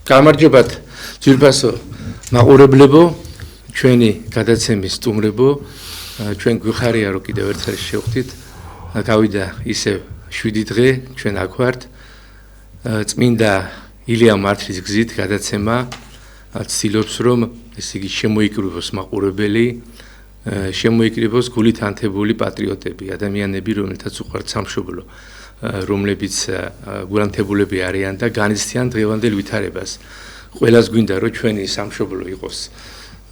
გამარჯობათ ძვირფასო მაყურებლებო, ჩვენი გადაცემის სტუმრებო, ჩვენ გვიხარია რომ კიდევ ერთხელ შევხვდით. გავიდა ისევ 7 დღე, ჩვენ აქ ვართ. წმინდა ილია მართლის გზით გადაცემა ცდილობს რომ ესე იგი შემოიკრიბოს მაყურებელი, შემოიკრიბოს გულით ანთებული პატრიოტები, ადამიანები, რომელთაც უყვართ სამშობლო, რომლებიც გულანთებულები არიან და განიცდიან დღევანდელ ვითარებას. ყველას გვინდა რომ ჩვენი სამშობლო იყოს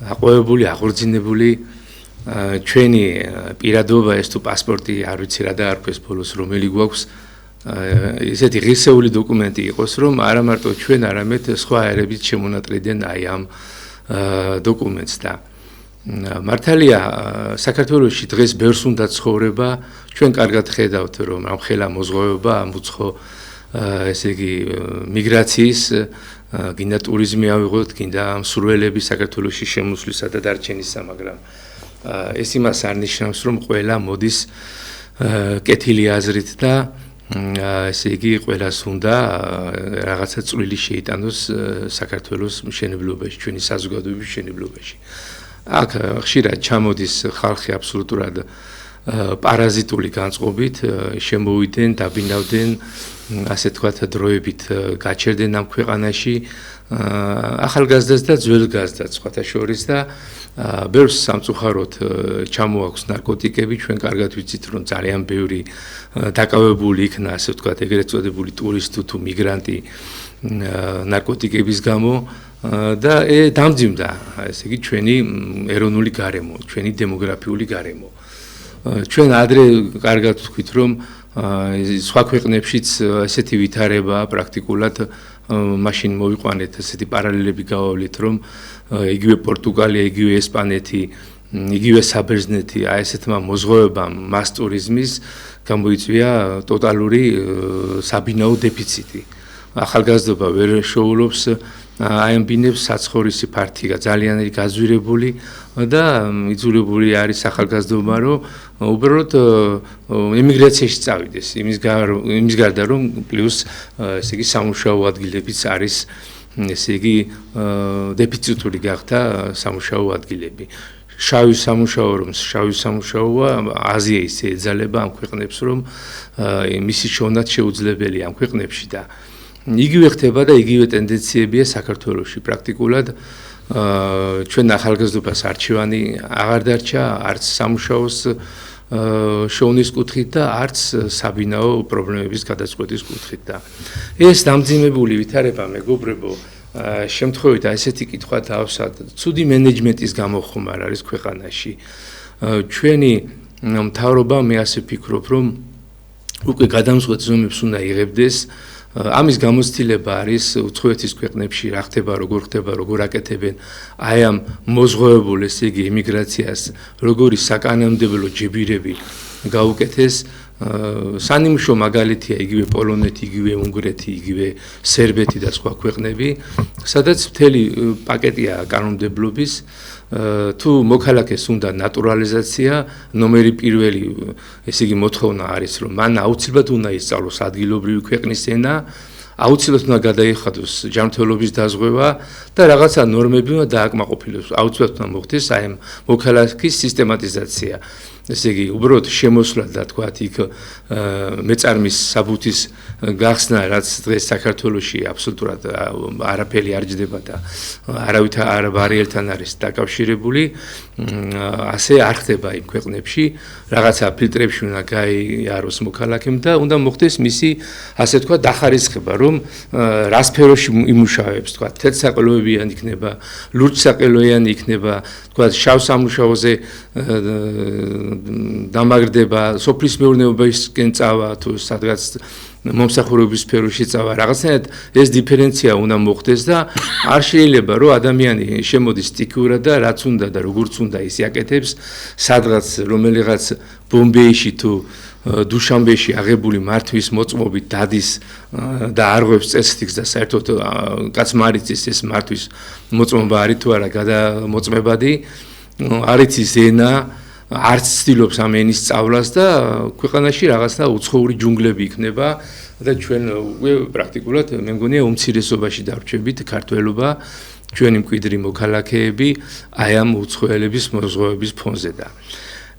აყვავებული, აღორძინებული, ჩვენი პირადობა ეს თუ პასპორტი არ ვიცი რა დაარქვეს ბოლოს რომელი გვაქვს, ესეთი ღირსეული დოკუმენტი იყოს, რომ არა მარტო ჩვენ, არამედ სხვა ერებიც შემონატრიდნენ აი ამ დოკუმენტს და მართალია საქართველოში დღეს ბევრს უნდა ცხოვრება, ჩვენ კარგად ხედავთ რომ ამ ხელა მოზღვევება, ამ უცხო ესე იგი მიგრაციის, გინდა ტურიზმი ავიღოთ, გინდა მსურველები საქართველოში შემოსვლისა და დარჩენისა, მაგრამ ეს იმას არ ნიშნავს რომ ყველა მოდის კეთილი აზრით და ესე იგი ყველას უნდა რაღაცა წვლილი შეიტანოს საქართველოს მშენებლობაში, ჩვენი საზოგადოების მშენებლობაში. აქ ხშირად ჩამოდის ხალხი აბსოლუტურად პარაზიტული განწყობით, შემოვიდნენ, დაბინავდნენ, ასე თქვათ, დროებით გაჩერდნენ ამ ქვეყანაში, ახალგაზრდას და ძველგაზრდას სხვათა შორის და ბევრს სამწუხაროდ ჩამოაქვს ნარკოტიკები, ჩვენ კარგად ვიცით, რომ ძალიან ბევრი დაკავებული იქნა, ასე ვთქვათ, ეგრეთ წოდებული ტურისტი თუ მიგრანტი ნარკოტიკების გამო და დამძიმდა, ესე იგი, ჩვენი ეროვნული გარემო, ჩვენი დემოგრაფიული გარემო. ჩვენ ადრე კარგად ვთქვით, რომ სხვა ქვეყნებშიც ესეთი ვითარება პრაქტიკულად მაშინ მოვიყვანეთ, ესეთი პარალელები გავავლით, რომ იგივე პორტუგალია, იგივე ესპანეთი, იგივე საბერძნეთი, აი ესეთმა მოზღვევებამ, მას ტურიზმის გამოიწვია ტოტალური საბინაო დეფიციტი. ახალგაზრდობა ვერ შეულობს აემბინებს საცხოვრისი ფართია ძალიან გაზვირებული და იძულებული არის ახალგაზრდობა რომ უბრალოდ ემიგრაციაში წავიდეს იმის გარდა რომ პლუს ესე იგი სამუშაო ადგილებიც არის ესე იგი დეფიციტური გახდა სამუშაო ადგილები. შავი სამუშაოა აზიის ეძალება ამ ქვეყნებს რომ მისი შოვნაც შეუძლებელი ამ ქვეყნებში და იგივე ხდება და იგივე ტენდენციებია საქართველოში პრაქტიკულად ჩვენ ახალგაზრდობას არჩევანი აღარ დარჩა არც სამუშაოს შოვნის კუთხით და არც საბინაო პრობლემების გადაწყვეტის კუთხით და ეს დამძიმებული ვითარება მეგობრებო შემთხვევით ესეთი კითხვა დავსვათ ცუდი მენეჯმენტის გამოხმარ არის ქვეყანაში ჩვენი მთავრობა მე ასე ვფიქრობ რომ უკვე გადამწყვეტ ზომებს უნდა იღებდეს ამის გამოცდილება არის უცხოეთის ქვეყნებში რა ხდება, როგორ აკეთებენ აი ამ მოზღვევებულ ესე იგი ემიგრაციას, როგორი საკანონმდებლო ჯებირები გაუკეთეს. სანიმუშო მაგალითია იგივე პოლონეთი, იგივე უნგრეთი, იგივე სერბეთი და სხვა ქვეყნები, სადაც მთელი პაკეტია კანონმდებლობის თუ მოქალაქეს უნდა ნატურალიზაცია, ნომერი პირველი, ესე იგი მოთხოვნა არის, რომ მან აუცილებლად უნდა ისწავლოს ადგილობრივი ქვეყნის ენა, აუცილებლად უნდა გადაიხადოს ჯანმრთელობის დაზღვევა და რაღაცა ნორმები უნდა დააკმაყოფილოს, აუცილებლად უნდა მოხდეს აი ამ მოქალაქის სისტემატიზაცია. ესე იგი, უბრალოდ შემოსვლა და თქვათ იქ მეწარმის საბუთის გახსნა, რაც დღეს საქართველოში აბსოლუტურად არაფერი არ ჯდება და არაერთთან არის დაკავშირებული, ასე არ ხდება იმ ქვეყნებში, რაღაცა ფილტრებში უნდა გაიაროს მოქალაქემ და უნდა მოხდეს მისი, ასე თქვათ, დახარისხება, რომ რა სფეროში იმუშავებს, თქვათ, თეთრსაყელოებიანი იქნება, ლურჯსაყელოიანი იქნება, თქვათ, შავ სამუშაოზე დამაგრდება, სოფლის მეურნეობისკენ წავა თუ სადღაც მომსახურების სფეროში წავა, რაღაცნაირად ეს დიფერენცია უნდა მოხდეს და არ შეიძლება რომ ადამიანი შემოდის სტიქიურად და რაც უნდა და როგორც უნდა ის აკეთებს, სადღაც რომელიღაც ბომბეიში თუ დუშანბეში აღებული მართვის მოწმობით დადის და არღვევს წესრიგს და საერთოდ კაც მარიცის ეს მართვის მოწმობა არის თუ არა გადამოწმებადი, არ იცის ენა არც ცდილობს ამ ენის სწავლას და ქვეყანაში რაღაცა უცხოური ჯუნგლები იქნება და ჩვენ პრაქტიკულად მე მგონია უმცირესობაში დარჩებით ქართველობა ჩვენი მკვიდრი მოქალაქეები აი ამ უცხოელების მოზღვევების ფონზე და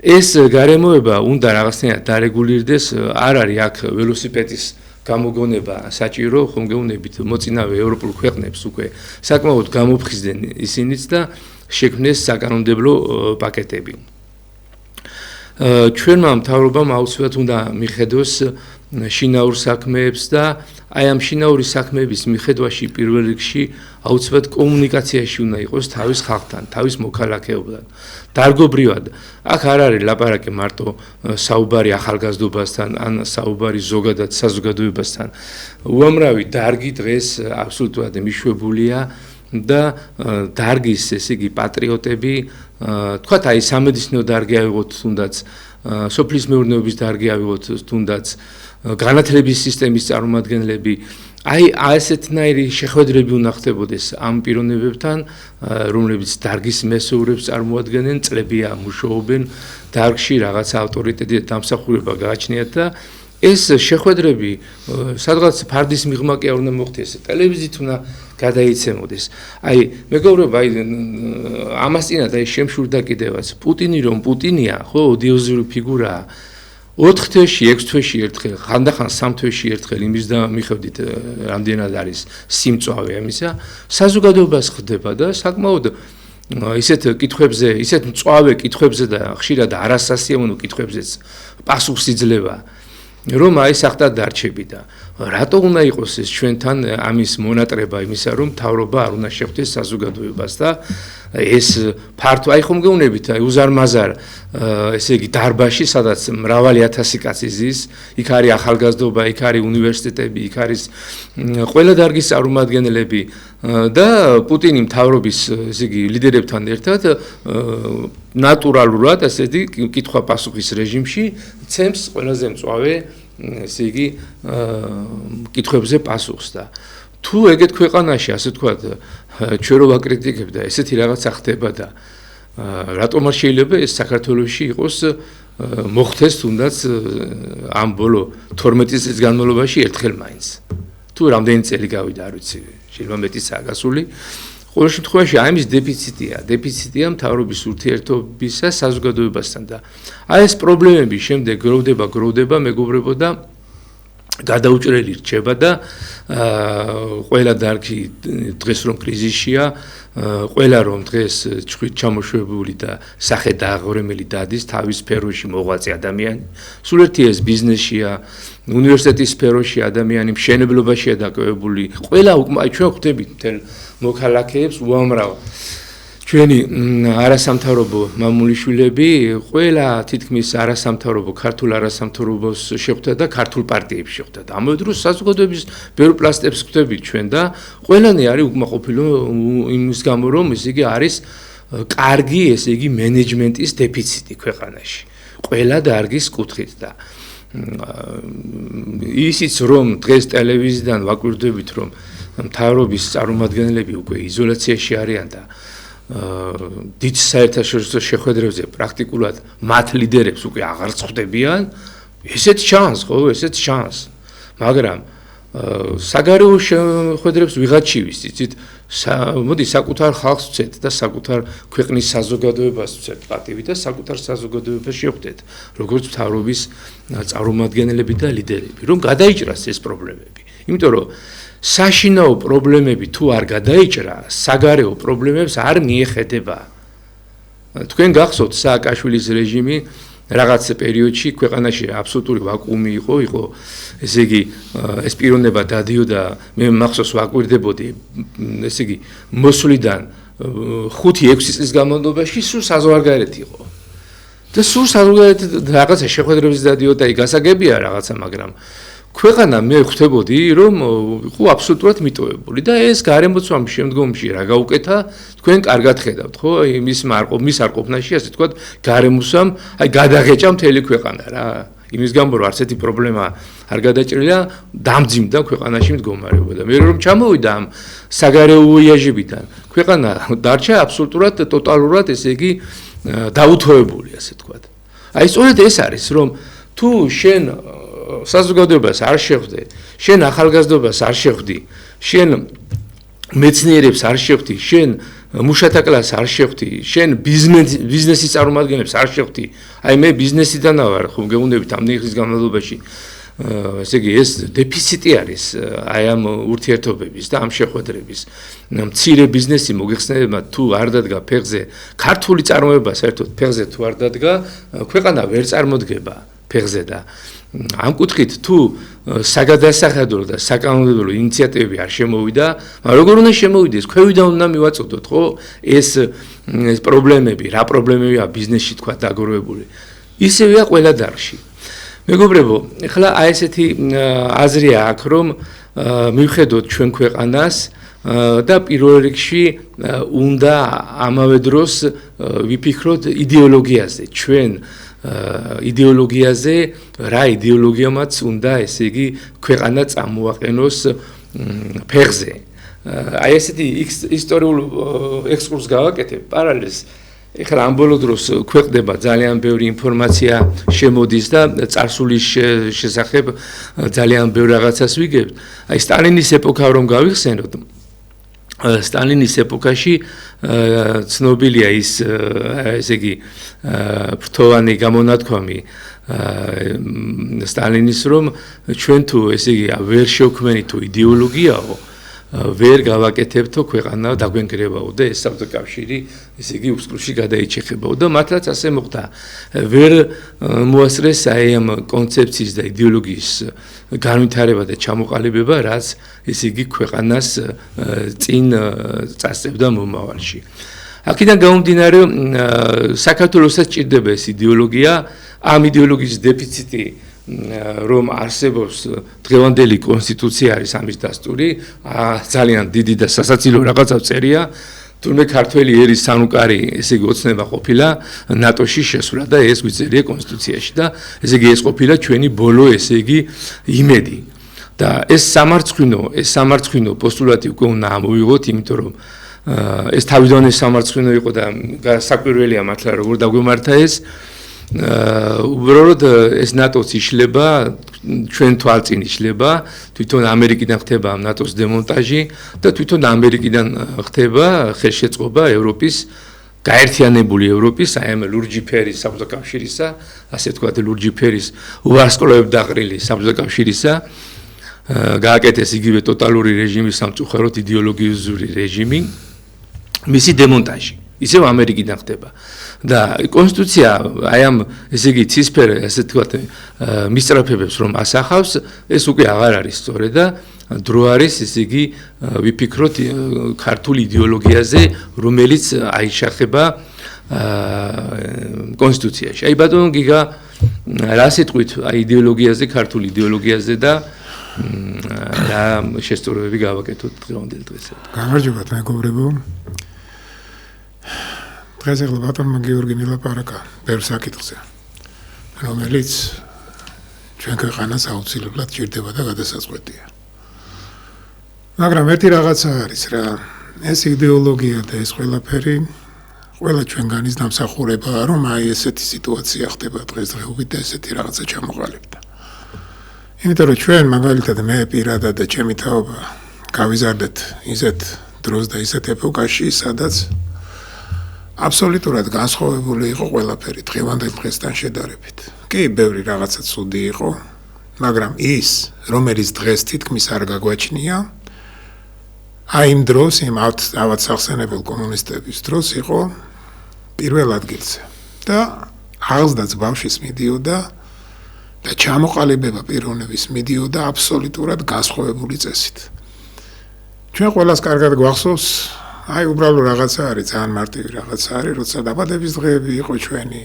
ეს გარემოება უნდა რაღაცნაირად დარეგულირდეს არ არის აქ ველოსიპედის გამოგონება საჭირო ხომ გეუბნებით მოწინავე ევროპულ ქვეყნებს უკვე საკმაოდ გამოფხიზდნენ ისინიც და შექმნეს საკანონმდებლო პაკეტები ჩვენმა მთავრობამ აუცილებლად უნდა მიხედოს შინაურ საქმეებს და აი ამ შინაური საქმეების მიხედვაში პირველ რიგში აუცილებლად კომუნიკაციაში უნდა იყოს თავის ხალხთან, თავის მოქალაქეობთან. დარგობრივად აქ არ არის ლაპარაკი მარტო საუბარი ახალგაზრდობასთან ან საუბარი ზოგადად საზოგადოებასთან. უამრავი დარგი დღეს აბსოლუტურად მიშვებულია და დარგის ესე იგი პატრიოტები თქვათ აი სამედიცინო დარგი ავიღოთ თუნდაც სოფლის მეურნეობის დარგი ავიღოთ თუნდაც განათლების სისტემის წარმომადგენლები აი ასეთნაირი შეხვედრები უნდა ხდებოდეს ამ პიროვნებებთან რომლებიც დარგის მესეურებს წარმოადგენენ წლებია მუშაობენ დარგში რაღაც ავტორიტეტი და დამსახურება გააჩნიათ და ეს შეხვედრები სადღაც ფარდის მიღმა კი არ უნდა მოხდეს ტელევიზიით უნდა გადაიცემოდეს აი მეგობრებო აი ამასწინათ აი შემშურდა კიდევაც პუტინი რომ პუტინია ხო ოდიოზური ფიგურაა 4 თვეში 6 თვეში ერთხელ ხანდახან 3 თვეში ერთხელ იმის და მიხედვით რამდენად არის სიმწვავე ამისა საზოგადოებას ხდება და საკმაოდ ისეთ კითხვებზე ისეთ მწვავე კითხვებზე და ხშირად არასასიამოვნო კითხვებზეც პასუხს იძლევა რომ აი სახტად დარჩები და რატო უნდა იყოს ეს ჩვენთან ამის მონატრება იმისა რომ მთავრობა არ უნდა შეხვდეს საზოგადოებას და ეს ფართო აი ხომ გეუბნებით აი უზარმაზარ ესე იგი დარბაში სადაც მრავალი ათასი კაცი ზის იქ არის ახალგაზრდობა იქ არის უნივერსიტეტები იქ არის ყველა დარგის წარმომადგენლები და პუტინი მთავრობის ესე იგი ლიდერებთან ერთად ნატურალურად ესე იგი კითხვა-პასუხის რეჟიმში ცემს ყველაზე მწვავე ესე იგი კითხვებზე პასუხს და თუ ეგეთ ქვეყანაში ასე თქვა ჩვენ რო ვაკრიტიკებ და ესეთი რაღაცა ხდება და რატომ არ შეიძლება ეს საქართველოში იყოს მოხდეს თუნდაც ამ ბოლო 12 წლის განმავლობაში ერთხელ მაინც თუ რამდენი წელი გავიდა არ ვიცი შეიძლება მეტისაა გასული ყოველ შემთხვევაში აი ამის დეფიციტია მთავრობის ურთიერთობისა საზოგადოებასთან და აი ეს პრობლემები შემდეგ გროვდება მეგობრებო და გადაუჭრელი რჩება და ყველა დარგი დღეს რომ კრიზისშია ყველა რომ დღეს ჭხვით ჩამოშვებული და სახე დააღრემელი დადის თავის სფეროში მოღვაწე ადამიანი სულ ერთი ეს ბიზნესშია უნივერსიტეტის სფეროში ადამიანი მშენებლობაშია დაკავებული ყველა ჩვენ ხვდებით მთელ მოქალაქეებს უამრავ ჩვენი არასამთავრობო მამულიშვილები ყველა თითქმის არასამთავრობო ქართულ არასამთავრობოს შეხვდა და ქართულ პარტიებს შეხვდა და ამავე დროს საზოგადოების ბევრ პლასტებს ხვდებით ჩვენ და ყველანი არის უკმაყოფილო იმის გამო რომ ესე იგი არის კარგი ესე იგი მენეჯმენტის დეფიციტი ქვეყანაში ყველა დარგის კუთხით და ისიც რომ დღეს ტელევიზიიდან ვაკვირდებით რომ მთავრობის წარმომადგენლები უკვე იზოლაციაში არიან და დიდ საერთაშორისო შეხვედრებზე პრაქტიკულად მათ ლიდერებს უკვე აღარ ხვდებიან ესეთ ჩანს ხო ესეთ ჩანს მაგრამ საგარეო შეხვედრებს ვიღაც შივის იცით მოდი საკუთარ ხალხს ვცეთ და საკუთარ ქვეყნის საზოგადოებას ვცეთ პატივი და საკუთარ საზოგადოებას შევხვდეთ როგორც მთავრობის წარმომადგენლები და ლიდერები რომ გადაიჭრას ეს პრობლემები იმიტომ რომ საშინაო პრობლემები თუ არ გადაიჭრა, საგარეო პრობლემებს არ მიეხედება. თქვენ გახსოვთ სააკაშვილის რეჟიმი რაღაც პერიოდში ქვეყანაში აბსოლუტური ვაკუუმი იყო, ესე იგი ეს პიროვნება დადიოდა, მე მახსოვს ვაკვირდებოდი, ესე იგი მოსვლიდან 5-6 წლის განმავლობაში სულ საზღვარგარეთ იყო. და სულ საზღვარგარეთ რაღაცა შეხვედრებს დადიოდა, გასაგებია რაღაცა, მაგრამ ქვეყანა მე ხვდებოდი რომ იყო აბსოლუტურად მიტოვებული და ეს გარემოცვამ შემდგომში რა გაუკეთა თქვენ კარგად ხედავთ ხო იმის არ ყოფნაში ასე თქვა გარემოცვამ აი გადაღეჭა მთელი ქვეყანა რა იმის გამო რომ არც ერთი პრობლემა არ გადაჭრილა დამძიმდა ქვეყანაში მდგომარეობა და მე რომ ჩამოვიდა ამ საგარეო ვოიაჟებიდან ქვეყანა დარჩა აბსოლუტურად ტოტალურად ესე იგი დაუთოებული, ასე თქვა. აი სწორედ ეს არის, რომ თუ შენ საზოგადოებას არ შეხვდე, შენ ახალგაზრდობას არ შეხვდი, შენ მეცნიერებს არ შეხვდი, შენ მუშათა კლასს არ შეხვდი, შენ ბიზნესის წარმომადგენლებს არ შეხვდი. აი მე ბიზნესიდან ვარ, ხომ გეუბნებით ამ დღის განმავლობაში. ესე იგი ეს დეფიციტი არის აი ამ ურთიერთობების და ამ შეხვედრების. მცირე ბიზნესი მოგეხსენებათ თუ არ დადგა ფეხზე, ქართული წარმოება საერთოდ ფეხზე თუ არ დადგა, ქვეყანა ვერ წარმოდგება ფეხზე და ამ კუთხით თუ საგადასახადო და საკანონმდებლო ინიციატივები არ შემოვიდა, მაგრამ როგორ უნდა შემოვიდეს, ქვევიდან უნდა მივაწოდოთ, ხო? ეს პრობლემები, რა პრობლემებია ბიზნესში თქვა დაგროვებული. ისევია ყველა დარგში. მეგობრებო, ახლა აი ესეთი აზრია აქვს, რომ მივხედოთ ჩვენ ქვეყანას და პირველ რიგში უნდა ამავე დროს ვიფიქროთ იდეოლოგიაზე, ჩვენ იდეოლოგიაზე, რა იდეოლოგიამაც უნდა, ესე იგი, ქვეყანა წამოაყენოს ფეხზე. აი ესეთი ისტორიულ ექსკურსს გავაკეთებ, პარალელს ეხლა ამ ბოლო დროს ქვეყნდება ძალიან ბევრი ინფორმაცია შემოდის და წარსულის შესახებ ძალიან ბევრ რაღაცას ვიგებთ. აი სტალინის ეპოქა რომ გავიხსენოთ, სტალინის ეპოქაში ცნობილია ის ესე იგი ფრთოვანი გამონათქვამი სტალინის რომ ჩვენ თუ ესე იგი ვერ შევქმნით თუ იდეოლოგიაო ვერ გავაკეთებთო ქვეყანა დაგვენგრებაო და ეს საბჭოთა ესე იგი უსკრუში გადაიჭეხებაო და მართლაც ასე მოხდა. ვერ მოასწრეს აი ამ კონცეფციის და იდეოლოგიის განვითარება და ჩამოყალიბება, რაც ესე იგი ქვეყანას წინ წასწევდა მომავალში. აქედან გამომდინარე, საქართველოსაც ჭირდება ეს იდეოლოგია, ამ იდეოლოგიის დეფიციტი რომ არსებობს დღევანდელი კონსტიტუცია არის ამის დასტური, ძალიან დიდი და სასაცილო რაღაცა წერია, თუმცა ქართველი ერის სანუკარი ესე იგი ოცნება ყოფილა ნატოში შესვლა და ეს გვიწერია კონსტიტუციაში და ესე იგი ეს ყოფილა ჩვენი ბოლო ესე იგი იმედი. და ეს სამარცხვინო პოსტულატი უკვე უნდა ამოვიღოთ, იმიტომ რომ ეს თავიდანვე სამარცხვინო იყო და საკვირველია მართლა როგორ დაგვემართა ეს უბრალოდ ეს ნატოს იშლება, ჩვენ თვალწინ იშლება, თვითონ ამერიკიდან ხდება ამ ნატოს დემონტაჟი და თვითონ ამერიკიდან ხდება ხელშეწყობა ევროპის, გაერთიანებული ევროპის, აი ამ ლურჯი ფერის საბჭოთა კავშირისა, ასე ვთქვათ, ლურჯი ფერის უვარსკვლავებ დაყრილი საბჭოთა კავშირისა, გააკეთეს იგივე ტოტალური რეჟიმი, სამწუხაროდ იდეოლოგიური რეჟიმი, მისი დემონტაჟი. ისევ ამერიკიდან ხდება. და კონსტიტუცია აი ამ ესე იგი ცისფერ ასე თქვათ მისწრაფებებს რომ ასახავს, ეს უკვე აღარ არის სწორედ და დრო არის ესე იგი ვიფიქროთ ქართული იდეოლოგიაზე, რომელიც აიშახება კონსტიტუციაში. აი ბატონო გიგა რა სიტყვით აი იდეოლოგიაზე, ქართული იდეოლოგიაზე და რა შესწორებები გავაკეთოთ დღევანდელ დღესა. გამარჯობათ მეგობრებო. დღეს ახლა ბატონმა გიორგი მილაპარაკა ბევრ საკითხზე, რომელიც ჩვენ ქვეყანას აუცილებლად ჭირდება და გადასაწყვეტია. მაგრამ ერთი რაღაცა არის რა, ეს იდეოლოგია და ეს ყველაფერი ყველა ჩვენგანის დამსახურებაა, რომ აი ესეთი სიტუაცია ხდება დღესდღეობით და ესეთი რაღაცა ჩამოყალიბდა. იმიტომ რომ ჩვენ მაგალითად მე პირადად და ჩემი თაობა გავიზარდეთ ისეთ დროს და ისეთ ეპოქაში, სადაც აბსოლუტურად განსხვავებული იყო ყველაფერი დღევანდელ დღესთან შედარებით. კი, ბევრი რაღაცა ცუდი იყო, მაგრამ ის, რომელიც დღეს თითქმის არ გაგვაჩნია, აი იმ დროს, იმ ავადსახსენებელ კომუნისტების დროს იყო პირველ ადგილზე. და აღზრდაც ბავშვის მიდიოდა და ჩამოყალიბება პიროვნების მიდიოდა აბსოლუტურად განსხვავებული წესით. ჩვენ ყველას კარგად გვახსოვს, აი უბრალოდ რაღაცა არის, ძალიან მარტივი რაღაცა არის, როცა დაბადების დღეები იყო ჩვენი,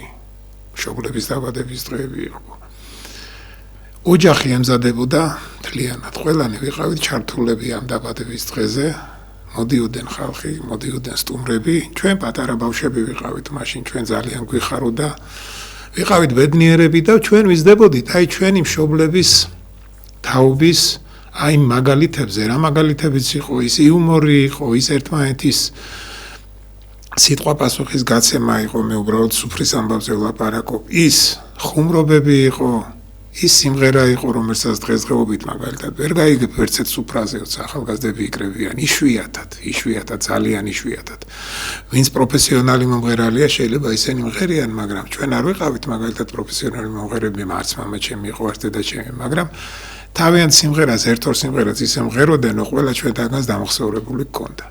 მშობლების დაბადების დღეები იყო. ოჯახი ემზადებოდა მთლიანად, ყველანი ვიყავით ჩართულები ამ დაბადების დღეზე, მოდიოდნენ ხალხი, მოდიოდნენ სტუმრები, ჩვენ პატარა ბავშვები ვიყავით, მაშინ ჩვენ ძალიან გვიხაროდა, ვიყავით ბედნიერები და ჩვენ ვიზრდებოდით აი ჩვენი მშობლების თაობის აი მაგალითებზე, რა მაგალითებიც იყო, ის იუმორი იყო, ის ერთმანეთის სიტყვა პასუხის გაცემა იყო, მე უბრალოდ სუფრის ამბავზე ვლაპარაკობ. ის ხუმრობები იყო, ის სიმღერა იყო, რომელსაც დღესდღეობით მაგალითად ვერ გაიგებ ვერცეთ სუფრაზეც ახალგაზრდები იკრებიან, იშვიათად, ძალიან იშვიათად. ვინც პროფესიონალი მომღერალია, შეიძლება ისინი მღერიან, მაგრამ ჩვენ არ ვიყავით მაგალითად პროფესიონალი მომღერები, მარც მამა ჩემი იყო, არც დედა ჩემი, მაგრამ თავიანთ სიმღერას, ერთ-ორ სიმღერას ისე მღეროდნენ, ყველა ჩვენთანაც დამახსოვრებული გქონდა.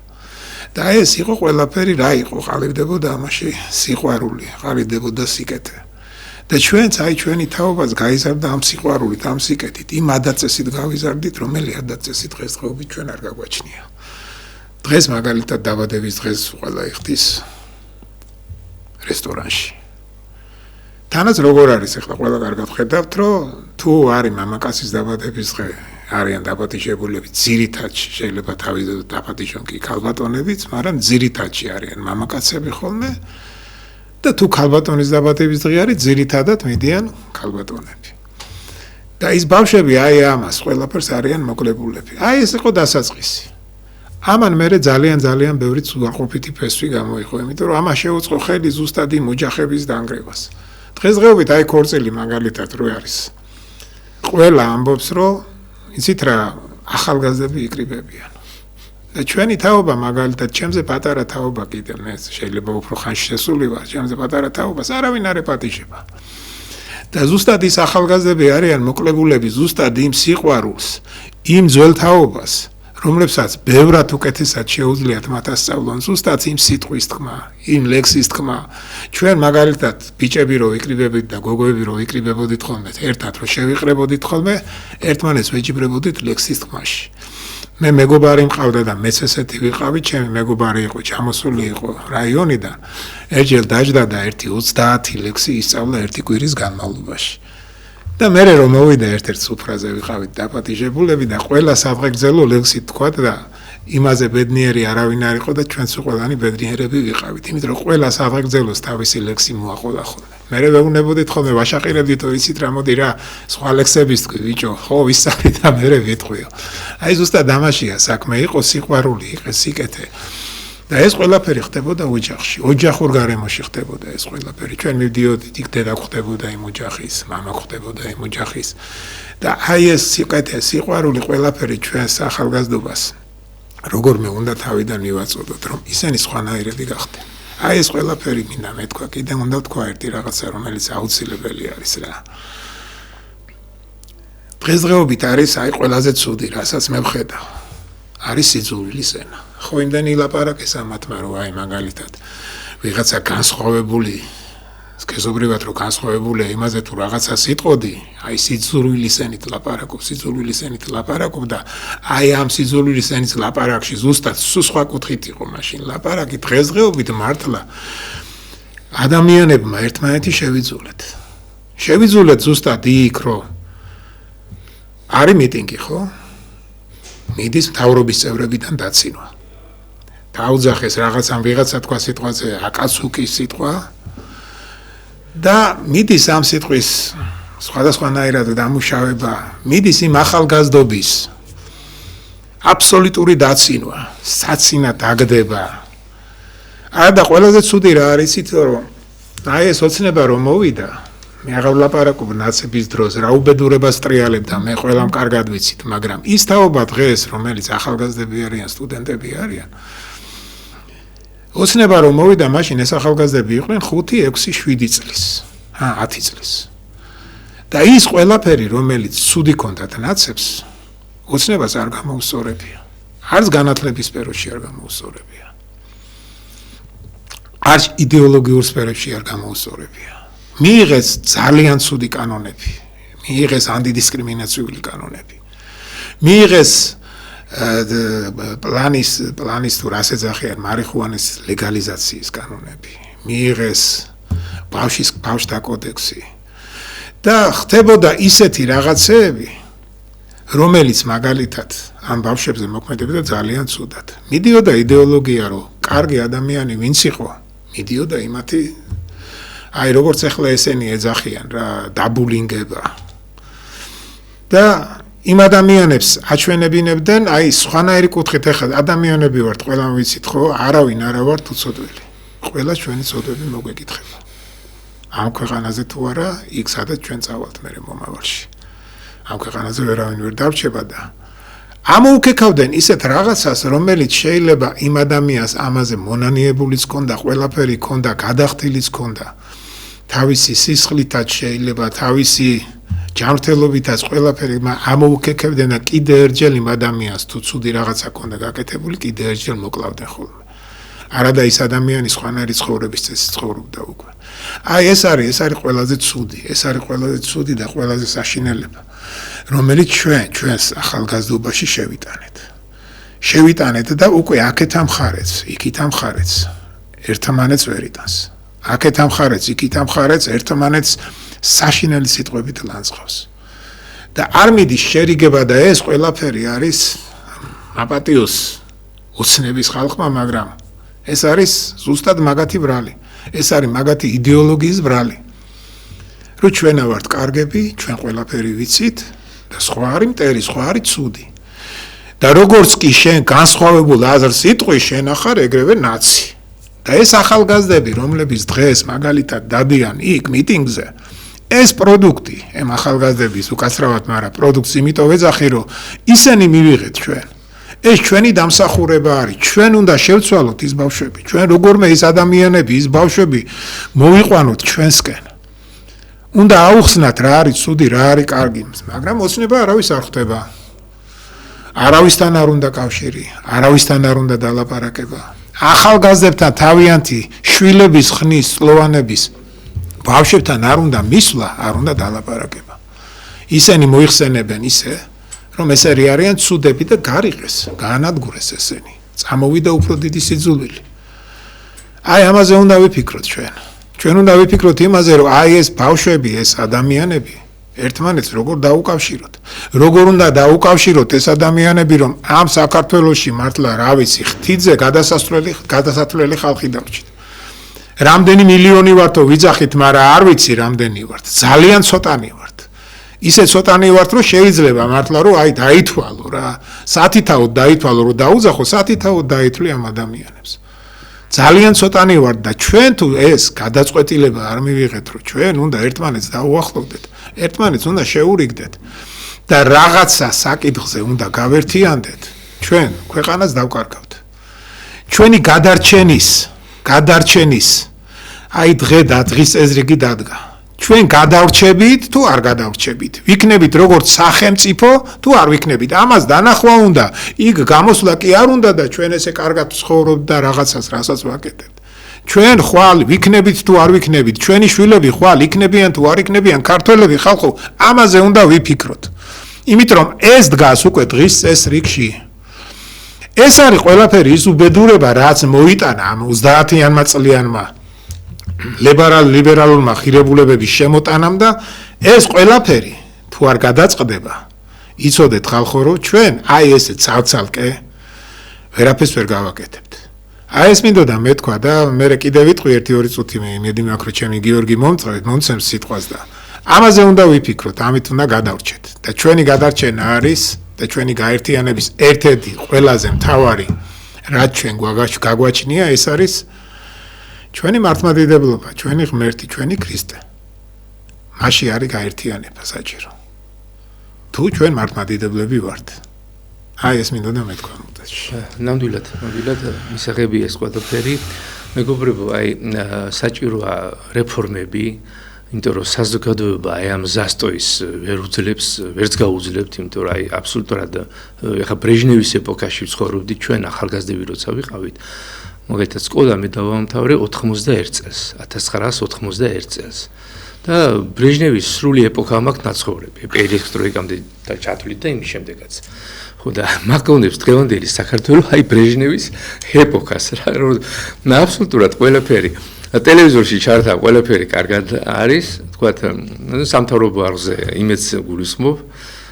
და ეს იყო ყველაფერი, რა იყო, ყალიბდებოდა ამაში სიყვარული, ყალიბდებოდა სიკეთე. და ჩვენც აი ჩვენი თაობას გაიზარდა ამ სიყვარულით, ამ სიკეთით, იმ ადაწესით გავიზარდით, რომელი ადაწესი დღესდღეობით ჩვენ არ გაგვაჩნია. დღეს მაგალითად დაბადების დღეს ყველა იხდის რესტორანში. თანაც როგორ არის ახლა ყველა კარგად ხედავთ, რომ თუ არის მამაკაცის დაბადების დღე, არიან დაპატიჟებულები, ძირითადში შეიძლება თავიდანვე დაპატიჟონ კი ქალბატონებიც, მაგრამ ძირითადში არიან მამაკაცები ხოლმე. და თუ ქალბატონის დაბადების დღე არის, ძირითადად მიდიან ქალბატონები. და ის ბავშვები აი ამას ყველაფერს არიან მოკლებულები. აი ეს იყო დასაწყისი. ამან მერე ძალიან ბევრი უარყოფითი ფესვი გამოიყო, იმიტომ რომ ამას შეუწყო ხელი ზუსტად იმ ოჯახების დანგრევას. დღესდღეობით აი ქორწილი მაგალითად რო არის. ყველა ამბობს, რომ იცით რა, ახალგაზრდები იკრიბებიან. და ჩვენი თაობა მაგალითად ჩემზე პატარა თაობა კიდე მე შეიძლება უფრო ხანში შესული ვარ ჩემზე პატარა თაობას არავინ არ ეპატიჟება და ზუსტად ის ახალგაზრდები არიან მოკლებულები ზუსტად იმ სიყვარულს იმ ძველ თაობას რომლებსაც ბევრად უკეთესად შეუძლიათ მათ ასწავლონ ზუსტად იმ სიტყვის თქმა იმ ლექსის თქმა ჩვენ მაგალითად ბიჭები რო ვიკრიბებდით და გოგოები რო ვიკრიბებოდით ხოლმე ერთად რო შევიყრებოდით ხოლმე ერთმანეთს ვეჯიბრებოდით ლექსის თქმაში მე მეგობარი მყავდა და მეც ესეთი ვიყავი, ჩემი მეგობარი იყო, ჩამოსული იყო რაიონიდან. ერჯერ დაждდა და 1:30 ლექსი ისწავლა ერთი კვირის განმავლობაში. და მე რომ მოვიდა ერთ-ერთ სუფრაზე ვიყავით დაპატიჟებულები და ყველა საფრთხეძელო ლექსი თქვა და იმაზე ბედნიერი არავინ არ იყო და ჩვენც ყველანი ბედნიერები ვიყავით. იმიტომ რომ ყველა საფრთხეძელოს თავისი ლექსი მოაყოლა ხოლმე. მე ვეუბნებოდით ხოლმე ვაშაყირებდით იცით რა მოდი რა სხვა ლექსების თქვი ბიჭო ხო ვისწავლით და მე ვიტყვიო აი ზუსტად ამაშია საქმე იყო სიყვარული იყო სიკეთე და ეს ყველაფერი ხდებოდა ოჯახში ოჯახურ გარემოში ხდებოდა ეს ყველაფერი ჩვენ მივდიოდით იქ დედა ხდებოდა იმ ოჯახის მამა ხდებოდა იმ ოჯახის და აი ეს სიკეთე სიყვარული ყველაფერი ჩვენს ახალგაზრდობას როგორმე უნდა თავიდან მივაწოდოთ რომ ისინი სხვანაირები გახდნენ აი ეს ყველაფერი მინდა მეთქვა კიდე უნდა თქვა ერთი რაღაცა რომელიც აუცილებელი არის რა დღესდღეობით არის აი ყველაზე ცუდი რასაც მე ვხედავ არის სიძულვილის ენა ხო იმდენი ლაპარაკეს ამათმა რომ აი მაგალითად ვიღაცა განსხვავებული სქესობრივად რო განსხვავებულია იმაზე თუ რაღაცა სიტყოდი აი სიძულვილის ენით ლაპარაკობ და აი ამ სიძულვილის ენის ლაპარაკში ზუსტად სხვა კუთხით იყო მაშინ ლაპარაკი დღესდღეობით მართლა ადამიანებმა ერთმანეთი შევიძულეთ ზუსტად იქ რომ არის მიტინგი ხო მიდის მთავრობის წევრებიდან დაცინვა დაუძახეს რაღაცამ ვიღაცა თქვა სიტყვაზე აკაცუკის სიტყვა და მიდის ამ სიტყვის სხვადასხვანაირად დამუშავება მიდის იმ ახალგაზრდობის აბსოლუტური დაცინვა საცინად აგდება და ყველაზე ცუდი რა არის იცით რომ აი ეს ოცნება რომ მოვიდა მე აღარ ვლაპარაკობ ნაცების დროს რა უბედურებას ტრიალებდა მე ყველამ კარგად ვიცით მაგრამ ის თაობა დღეს რომელიც ახალგაზრდები არიან სტუდენტები არიან ოცნება რომ მოვიდა მაშინ ეს ახალგაზრდები იყვნენ 5, 6, 7 წლის 10 წლის და ის ყველაფერი რომელიც ცუდი კონდათ ნაცებს ოცნებას არ გამოუსწორებია არც განათლების სფეროში არ გამოუსწორებია არც იდეოლოგიურ სფეროში არ გამოუსწორებია მიიღეს ძალიან ცუდი კანონები მიიღეს ანტიდისკრიმინაციული კანონები მიიღეს პლანის თუ რას ეძახიან მარიხუანის ლეგალიზაციის კანონები მიიღეს ბავშთა კოდექსი და ხდებოდა ისეთი რაღაცეები რომელიც მაგალითად ამ ბავშვებზე მოქმედებდა ძალიან ცუდად მიდიოდა იდეოლოგია რომ კარგი ადამიანი ვინც იყო მიდიოდა იმათი აი როგორც ახლა ესენი ეძახიან რა დაბულინგება და იმ ადამიანებს აჩვენებინებდნენ აი სხვანაირი კუთხით ახლა ადამიანები ვართ ყველამ ვიცით ხო არავინ არა ვართ უცოდველი ყველა ჩვენი წოდები მოგვეკითხება. ამ ქვეყანაზე თუ არა, იქ სადაც ჩვენ წავალთ მერე მომავალში. ამ ქვეყანაზე ვერავინ ვერ დარჩება და ამოუკეკავდნენ ისეთ რაღაცას, რომელიც შეიძლება იმ ადამიანს ამაზე მონანიებულიც ქონდა, ყველაფერი ქონდა, გადახდილიც ქონდა. თავისი სისხლითაც შეიძლება, თავისი ჯანმრთელობითაც ყველაფერი ამოუკეკავდნენ და კიდე ერთხელ იმ ადამიანს თუ ცუდი რაღაცა ქონდა გაკეთებული, კიდე ერთხელ მოკლავდნენ ხოლმე. არადა ის ადამიანი სხვანაირი ცხოვრების წესით ცხოვრობდა უკვე. აი ეს არის ყველაზე ცუდი, ეს არის ყველაზე ცუდი და ყველაზე საშინელება, რომელიც ჩვენს ახალგაზრდობაში შევიტანეთ და უკვე აქეთ ამხარეც, იქით ამხარეც, ერთმანეთს ვერ იტანს. აქეთ ამხარეც, იქით ამხარეც, ერთმანეთს საშინელი სიტყვებით ლანძღავს. და არ მიდის შერიგება და ეს ყველაფერი არის აპატიოს ოცნების ხალხმა, მაგრამ ეს არის ზუსტად მაგათი ბრალი. ეს არის მაგათი იდეოლოგიის ბრალი. რომ ჩვენა ვართ კარგები, ჩვენ ყველაფერი ვიცით და სხვა არის მტერი, სხვა არის ცუდი. და როგორც კი შენ განსხვავებულ აზრს იტყვი, შენ ახარ ეგრევე ნაცი. და ეს ახალგაზრდები, რომლებიც დღეს მაგალითად დადიან იქ მიტინგზე, ეს პროდუქტი, ამ ახალგაზრდების უკაცრავად, მაგრამ პროდუქტს იმიტომ ვეძახი, რომ ისინი მივიღეთ ჩვენ. ეს ჩვენი დამსახურება არის. ჩვენ უნდა შევცვალოთ ის ბავშვები. ჩვენ როგორმე ის ადამიანები, ის ბავშვები მოვიყვანოთ ჩვენსკენ. უნდა აუხსნათ რა არის ცუდი, რა არის კარგი, მაგრამ ოცნება არავის არ ხვდება. არავისთან არ უნდა კავშირი, არავისთან არ უნდა დალაპარაკება. ახალგაზრდებთან თავიანთი შვილების ხნის, წლოვანების ბავშვებთან არ უნდა მისვლა, არ უნდა დალაპარაკება. ისინი მოიხსენებენ ისე, რომ ესენი არიან ცუდები და გარიყეს, გაანადგურეს ესენი. წამოვიდა უფრო დიდი სიძულვილი. აი ამაზე უნდა ვიფიქროთ ჩვენ. ჩვენ უნდა ვიფიქროთ იმაზე, რომ აი ეს ბავშვები, ეს ადამიანები ერთმანეთს როგორ დაუკავშიროთ. როგორ უნდა დაუკავშიროთ ეს ადამიანები, რომ ამ საქართველოში მართლა რა ვიცი, ხთიძე გადასასვლელი ხალხი დარჩით. რამდენი მილიონი ვართო ვიძახით, მაგრამ არ ვიცი რამდენი ვართ. ძალიან ცოტანი ვართ. ისე ცოტანი ვართ, რომ შეიძლება მართლა რომ აი დაითვალო რა. სათითაოდ დაითვალო, რომ დაუძახო, სათითაოდ დაითვლი ამ ადამიანებს. ძალიან ცოტანი ვართ და ჩვენ თუ ეს გადაწყვეტილება არ მივიღეთ, რომ ჩვენ უნდა ერთმანეთს დაუახლოვდეთ, ერთმანეთს უნდა შეურიგდეთ და რაღაცა საკითხზე უნდა გავერთიანდეთ, ჩვენ ქვეყანას დავკარგავთ. ჩვენი გადარჩენის აი დღე და დღის წესრიგი დადგა. ჩვენ გადავრჩებით თუ არ გადავრჩებით, ვიქნებით როგორც სახელმწიფო თუ არ ვიქნებით, ამას დანახვა უნდა, იქ გამოსვლა კი არ უნდა და ჩვენ ესე კარგად ცხოვრობთ და რაღაცას რასაც ვაკეთებთ. ჩვენ ხვალ ვიქნებით თუ არ ვიქნებით, ჩვენი შვილები ხვალ იქნებიან თუ არ იქნებიან, ქართველები ხალხო, ამაზე უნდა ვიფიქროთ. იმიტომ რომ ეს დგას უკვე დღის წესრიგში. ეს არის ყველაფერი ის უბედურება, რაც მოიტანა ამ 30-იანმა წლიანმა ლიბერალურმა ხირებულებების შემოტანამ და ეს ყველაფერი თუ არ გადაწყდება, იცოდეთ ხალხო, რომ ჩვენ აი ესე ცალ-ცალკე ვერაფერს ვერ გავაკეთებთ. აი ეს მინდოდა მეთქვა და მე კიდევ ვიტყვი 1-2 წუთი მედი მაქვს რომ ჩემი გიორგი მომწევით, მომცემს სიტყვას და ამაზე უნდა ვიფიქროთ, ამით უნდა გადავრჩეთ და ჩვენი გადარჩენა არის და ჩვენი გაერთიანების ერთ-ერთი ყველაზე მთავარი რაც ჩვენ გაგვაჩნია, ეს არის ჩვენი მართლმადიდებლობა, ჩვენი ღმერთი, ჩვენი ქრისტე. მაშინ არის გაერთიანება საჭირო. თუ ჩვენ მართლმადიდებლები ვართ. აი ეს მინდოდა მეთქვა მოდაში. ნამდვილად მისაღები ეს ყველაფერი. მეგობრებო, აი საჭიროა რეფორმები, იმიტომ რომ საზოგადოება აი ამ ზასტოის ვერ უძლებს, ვერც გაუძლებთ, იმიტომ რომ აი აბსოლუტურად ეხა ბრეჟნევის ეპოქაში ვცხოვრობდი, ჩვენ ახალგაზრდები როცა ვიყავით. მაგალითად სკოლა მე დავამთავრე 91 წელს, 1991 წელს. და ბრეჟნევის სრული ეპოქა მაქვს ნაცხოვრები, პერესტროიკამდე და ჩათვლით და იმის შემდეგაც. ხო და მაგონებს დღევანდელი საქართველოს აი ბრეჟნევის ეპოქას რა, რომ აბსოლუტურად ყველაფერი ტელევიზორში ჩართა, ყველაფერი კარგად არის, თქვათ სამთავრობო არხზე იმედს გულისხმობ.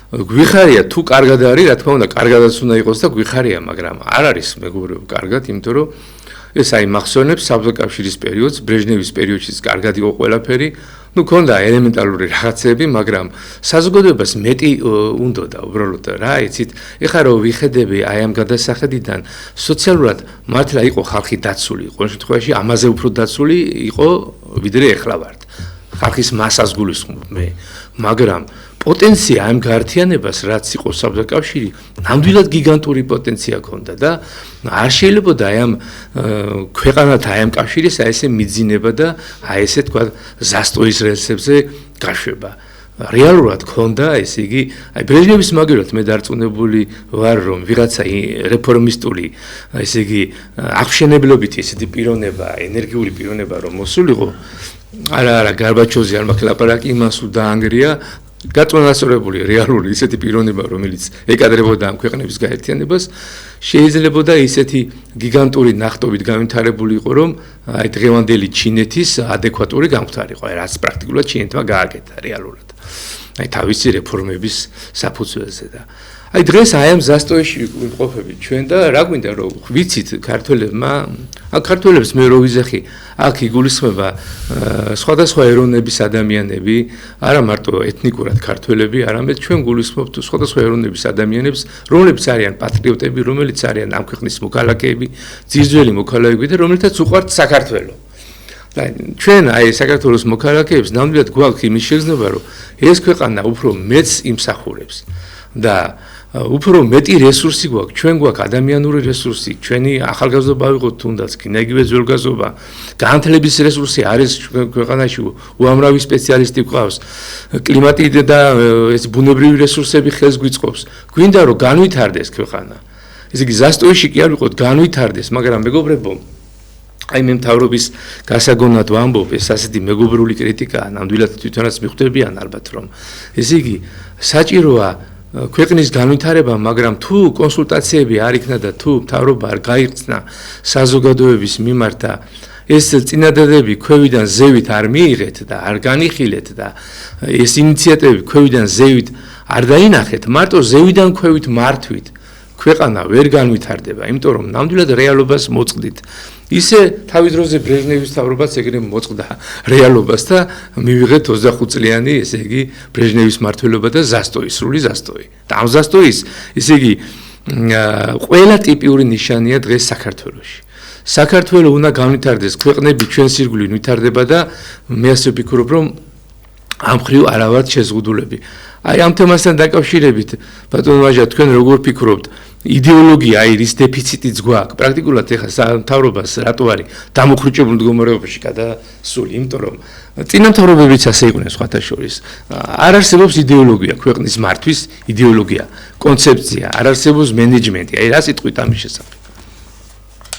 გვიხარია თუ კარგად არის, რა თქმა უნდა, კარგადაც უნდა იყოს და გვიხარია, მაგრამ არ არის მეგობრებო კარგად, იმიტომ რომ ეს აი მახსოვნებს საბჭოთა კავშირის პერიოდს, ბრეჟნევის პერიოდშიც კარგად იყო ყველაფერი, ну ქონდა ელემენტარული რაღაცები, მაგრამ საზოგადოებას მეტი უნდოდა უბრალოდ რა, იცით, ეხლა რომ ვიხედები აი ამ გადასახედიდან სოციალურად მართლა იყო ხალხი დაცული, ყოველ შემთხვევაში ამაზე უფრო დაცული იყო ვიდრე ეხლა ვართ. ხალხის მასას გულისხმობ მე, მაგრამ პოტენცია ამ გაერთიანებას რაც იყო საბჭოთა კავშირი, ნამდვილად გიგანტური პოტენცია ჰქონდა და არ შეიძლებოდა აი ამ ქვეყანათა აი ამ კავშირის აი ესე მიძინება და აი ესე თქვა ზასტოის რელსებზე გაშვება. რეალურად ჰქონდა ესე იგი, აი ბრეჟნევის მაგერად მე დარწმუნებული ვარ რომ ვიღაცა რეფორმისტული ესე იგი აღშენებლობითი ესეთი პიროვნება, ენერგიული პიროვნება რომ მოსულიყო, არა გარბაჩოვზე არ მაქვს ლაპარაკი, იმას თუ დაანგრია გაწონასწორებული რეალური ისეთი პიროვნება, რომელიც ეკადრებოდა ამ ქვეყნების გაერთიანებას, შეიძლებოდა ისეთი გიგანტური ნახტობით განვითარებული იყო, რომ აი დღევანდელი ჩინეთის ადეკვატური გამხდარი იყო, აი რაც პრაქტიკულად ჩინეთმა გააკეთა რეალურად. აი თავისი რეფორმების საფუძველზე და აი დღეს აი ამ ზასტოიში ვიმყოფებით ჩვენ და რა გვინდა რომ ვიცით ქართველებმა, აქ ქართველებს მე რო ვიზახი, აქ იგულისხმება სხვადასხვა ეროვნების ადამიანები, არა მარტო ეთნიკურად ქართველები, არამედ ჩვენ გულისხმობთ სხვადასხვა ეროვნების ადამიანებს, რომლებიც არიან პატრიოტები, რომლებიც არიან ამ ქვეყნის მოქალაქეები, ძირძველი მოქალაქეები და რომელთაც უყვართ საქართველო. და ჩვენ აი საქართველოს მოქალაქეებს ნამდვილად გვაქვს იმის შეგრძნება, რომ ეს ქვეყანა უფრო მეც იმსახურებს და უფრო მეტი რესურსი გვაქვს, ჩვენ გვაქვს ადამიანური რესურსი, ჩვენი ახალგაზრდობა ვიყოთ თუნდაც, კიდევ ძველგაზრდობა, განათლების რესურსი არის ქვეყანაში, უამრავი სპეციალისტი გვყავს, კლიმატი და ეს ბუნებრივი რესურსები ხელს გვიწყობს. გვინდა რომ განვითარდეს ქვეყანა. ესე იგი ზასტოიში კი არ ვიყოთ, განვითარდეს, მაგრამ მეგობრებო, აი მე მთავრობის გასაგონად ვამბობ, ეს ასეთი მეგობრული კრიტიკაა, ნამდვილად თვითონაც მიხვდებიან ალბათ რომ ესე იგი საჭიროა ქვეყნის განვითარება, მაგრამ თუ კონსულტაციები არ იქნა და თუ მთავრობა არ გაიხსნა საზოგადოების მიმართ და ეს წინადადები ქვევიდან ზევით არ მიიღეთ და არ განიხილეთ და ეს ინიციატივები ქვევიდან ზევით არ დაინახეთ, მარტო ზევიდან ქვევით მართვით ქვეყანა ვერ განვითარდება, იმიტომ რომ ნამდვილად რეალობას მოწყდით. ისე თავის დროზე ბრეჟნევის მთავრობაც ეგრე მოწყდა რეალობას და მივიღეთ 25 წლიანი, ესე იგი, ბრეჟნევის მმართველობა და ზასტოი, სრული ზასტოი. და ამ ზასტოის, ესე იგი, ყველა ტიპიური ნიშანია დღეს საქართველოში. საქართველო უნდა განვითარდეს, ქვეყნები ჩვენს ირგვლივ ვითარდება და მე ასე ვფიქრობ, რომ ამ მხრივ არა ვართ შეზღუდულები. აი ამ თემასთან დაკავშირებით, ბატონო ვაჟა, თქვენ როგორ ფიქრობთ? იდეოლოგია აი რის დეფიციტიც გვაქვს. პრაქტიკულად ეხლა მთავრობას რატო არის დამოხრუჭებულ მდგომარეობაში გადასული, იმიტომ რომ წინა მთავრობებიც ასე იყვნენ სხვათა შორის. არ არსებობს იდეოლოგია, ქვეყნის მართვის იდეოლოგია, კონცეფცია, არ არსებობს მენეჯმენტი. აი რა სიტყვით ამის შესახებ?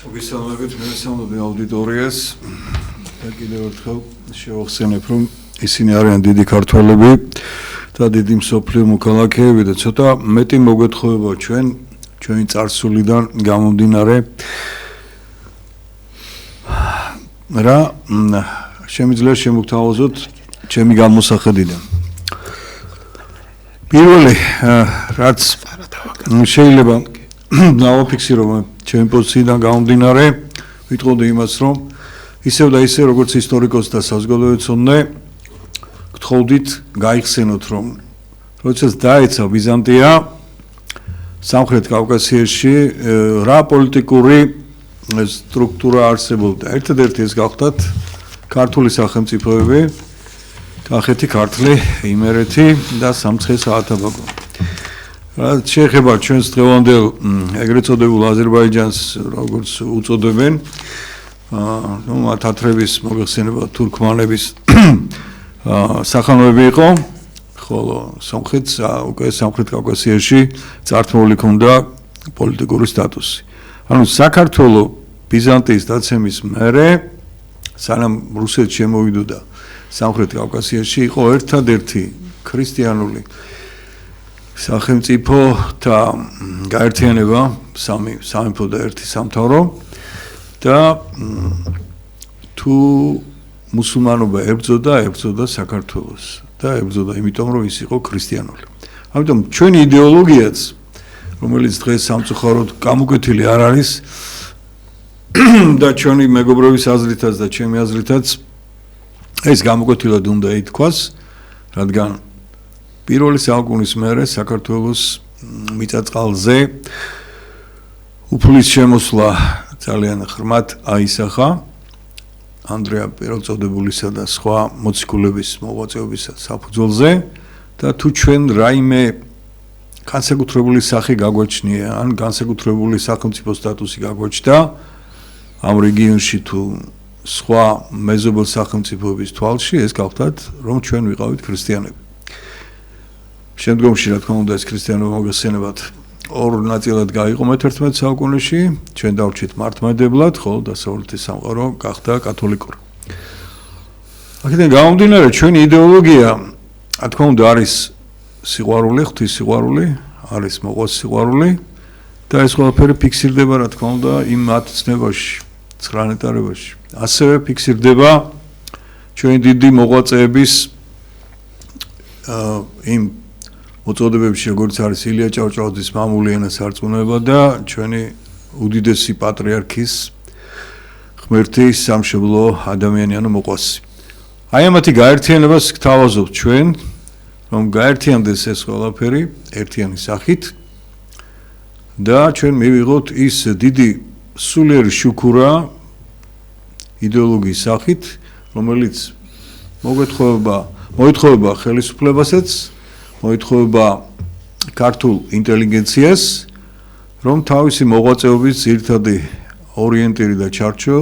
მოგესალმებით, მე ვესალმები აუდიტორიას და კიდევ ერთხელ შევახსენებ, რომ ისინი არიან დიდი ქართველები და დიდი მსოფლიო მოქალაქეები და ცოტა მეტი მოგეთხოვება ჩვენი წარსულიდან გამომდინარე რა შემიძლია შემოგთავაზოთ ჩემი გამოსახედიდან. პირველი რაც შეიძლება დავაფიქსირო ჩემი პოზიციიდან გამომდინარე, ვიტყოდი იმას, რომ ისევ და ისე როგორც ისტორიკოსი და საზოგადოებაცოდნე გთხოვდით გაიხსენოთ, რომ როდესაც დაეცა ბიზანტია სამხრეთ კავკასიაში რა პოლიტიკური სტრუქტურა არსებობდა. ერთადერთი ეს გახდათ ქართული სახელმწიფოები, კახეთი, ქართლი, იმერეთი და სამცხე-საათაბაგო. რაც შეეხება ჩვენს დღევანდელ ეგრეთ წოდებულ აზერბაიჯანს, როგორც უწოდებენ, მათ ათრების მოგეხსენება თურქმანების სახანოები იყო, ხოლო სამხრეთს უკვე სამხრეთ კავკასიაში წართმეული ჰქონდა პოლიტიკური სტატუსი. ანუ საქართველო ბიზანტიის დაცემის მერე, სანამ რუსეთს შემოვიდოდა სამხრეთ კავკასიაში, იყო ერთადერთი ქრისტიანული სახელმწიფო და გაერთიანება, სამეფო და ერთი სამთავრო და თუ მუსულმანობა ებრძოდა საქართველოს და ებრძოდა იმიტომ, რომ ის იყო ქრისტიანული. ამიტომ ჩვენი იდეოლოგიაც, რომელიც დღეს სამწუხაროდ გამოკვეთილი არ არის და ჩვენი მეგობრების აზრითაც და ჩემი აზრითაც ეს გამოკვეთილად უნდა ითქვას, რადგან პირველი საუკუნის მერე საქართველოს მიწა-წყალზე უფლის შემოსვლა ძალიან ღრმად აისახა ანდრია პირველწოდებულისა და სხვა მოციქულების მოღვაწეობის საფუძველზე და თუ ჩვენ რაიმე განსაკუთრებული სახე გაგვაჩნია ან განსაკუთრებული სახელმწიფო სტატუსი გაგვაჩნდა ამ რეგიონში თუ სხვა მეზობელ სახელმწიფოების თვალში ეს გავხდათ რომ ჩვენ ვიყავით ქრისტიანები. შემდგომში რა თქმა უნდა ეს ქრისტიანობა მოგესწენებათ ორ ნაწილად გაიყო მე-11 საუკუნეში, ჩვენ დავრჩით მართლმადებლად, ხოლო დასავლეთის სამყარო გახდა კათოლიკური. აქედან გამომდინარე ჩვენი იდეოლოგია, რა თქმა უნდა არის სიყვარული, ღვთის სიყვარული, არის მოყვას სიყვარული და ეს ყველაფერი ფიქსირდება რა თქმა უნდა იმ მათცნებაში, ცხრანეტარებაში. ასევე ფიქსირდება ჩვენი დიდი მოღვაწეების იმ მოწოდებებში როგორც არის ილია ჭავჭავაძის მამული ენა სარწმუნოება და ჩვენი უდიდესი პატრიარქის ღმერთი სამშობლო ადამიანი ანუ მოყვასი. აი ამათი გაერთიანებას გთავაზობთ ჩვენ რომ გაერთიანდეს ეს ყველაფერი ერთიანი სახით და ჩვენ მივიღოთ ის დიდი სულიერი შუქურა იდეოლოგიის სახით რომელიც მოითხოვება ხელისუფლებასაც მოითხოვება ქართულ ინტელიგენციას რომ თავისი მოღვაწეობის ძირითადი ორიენტირი და ჩარჩო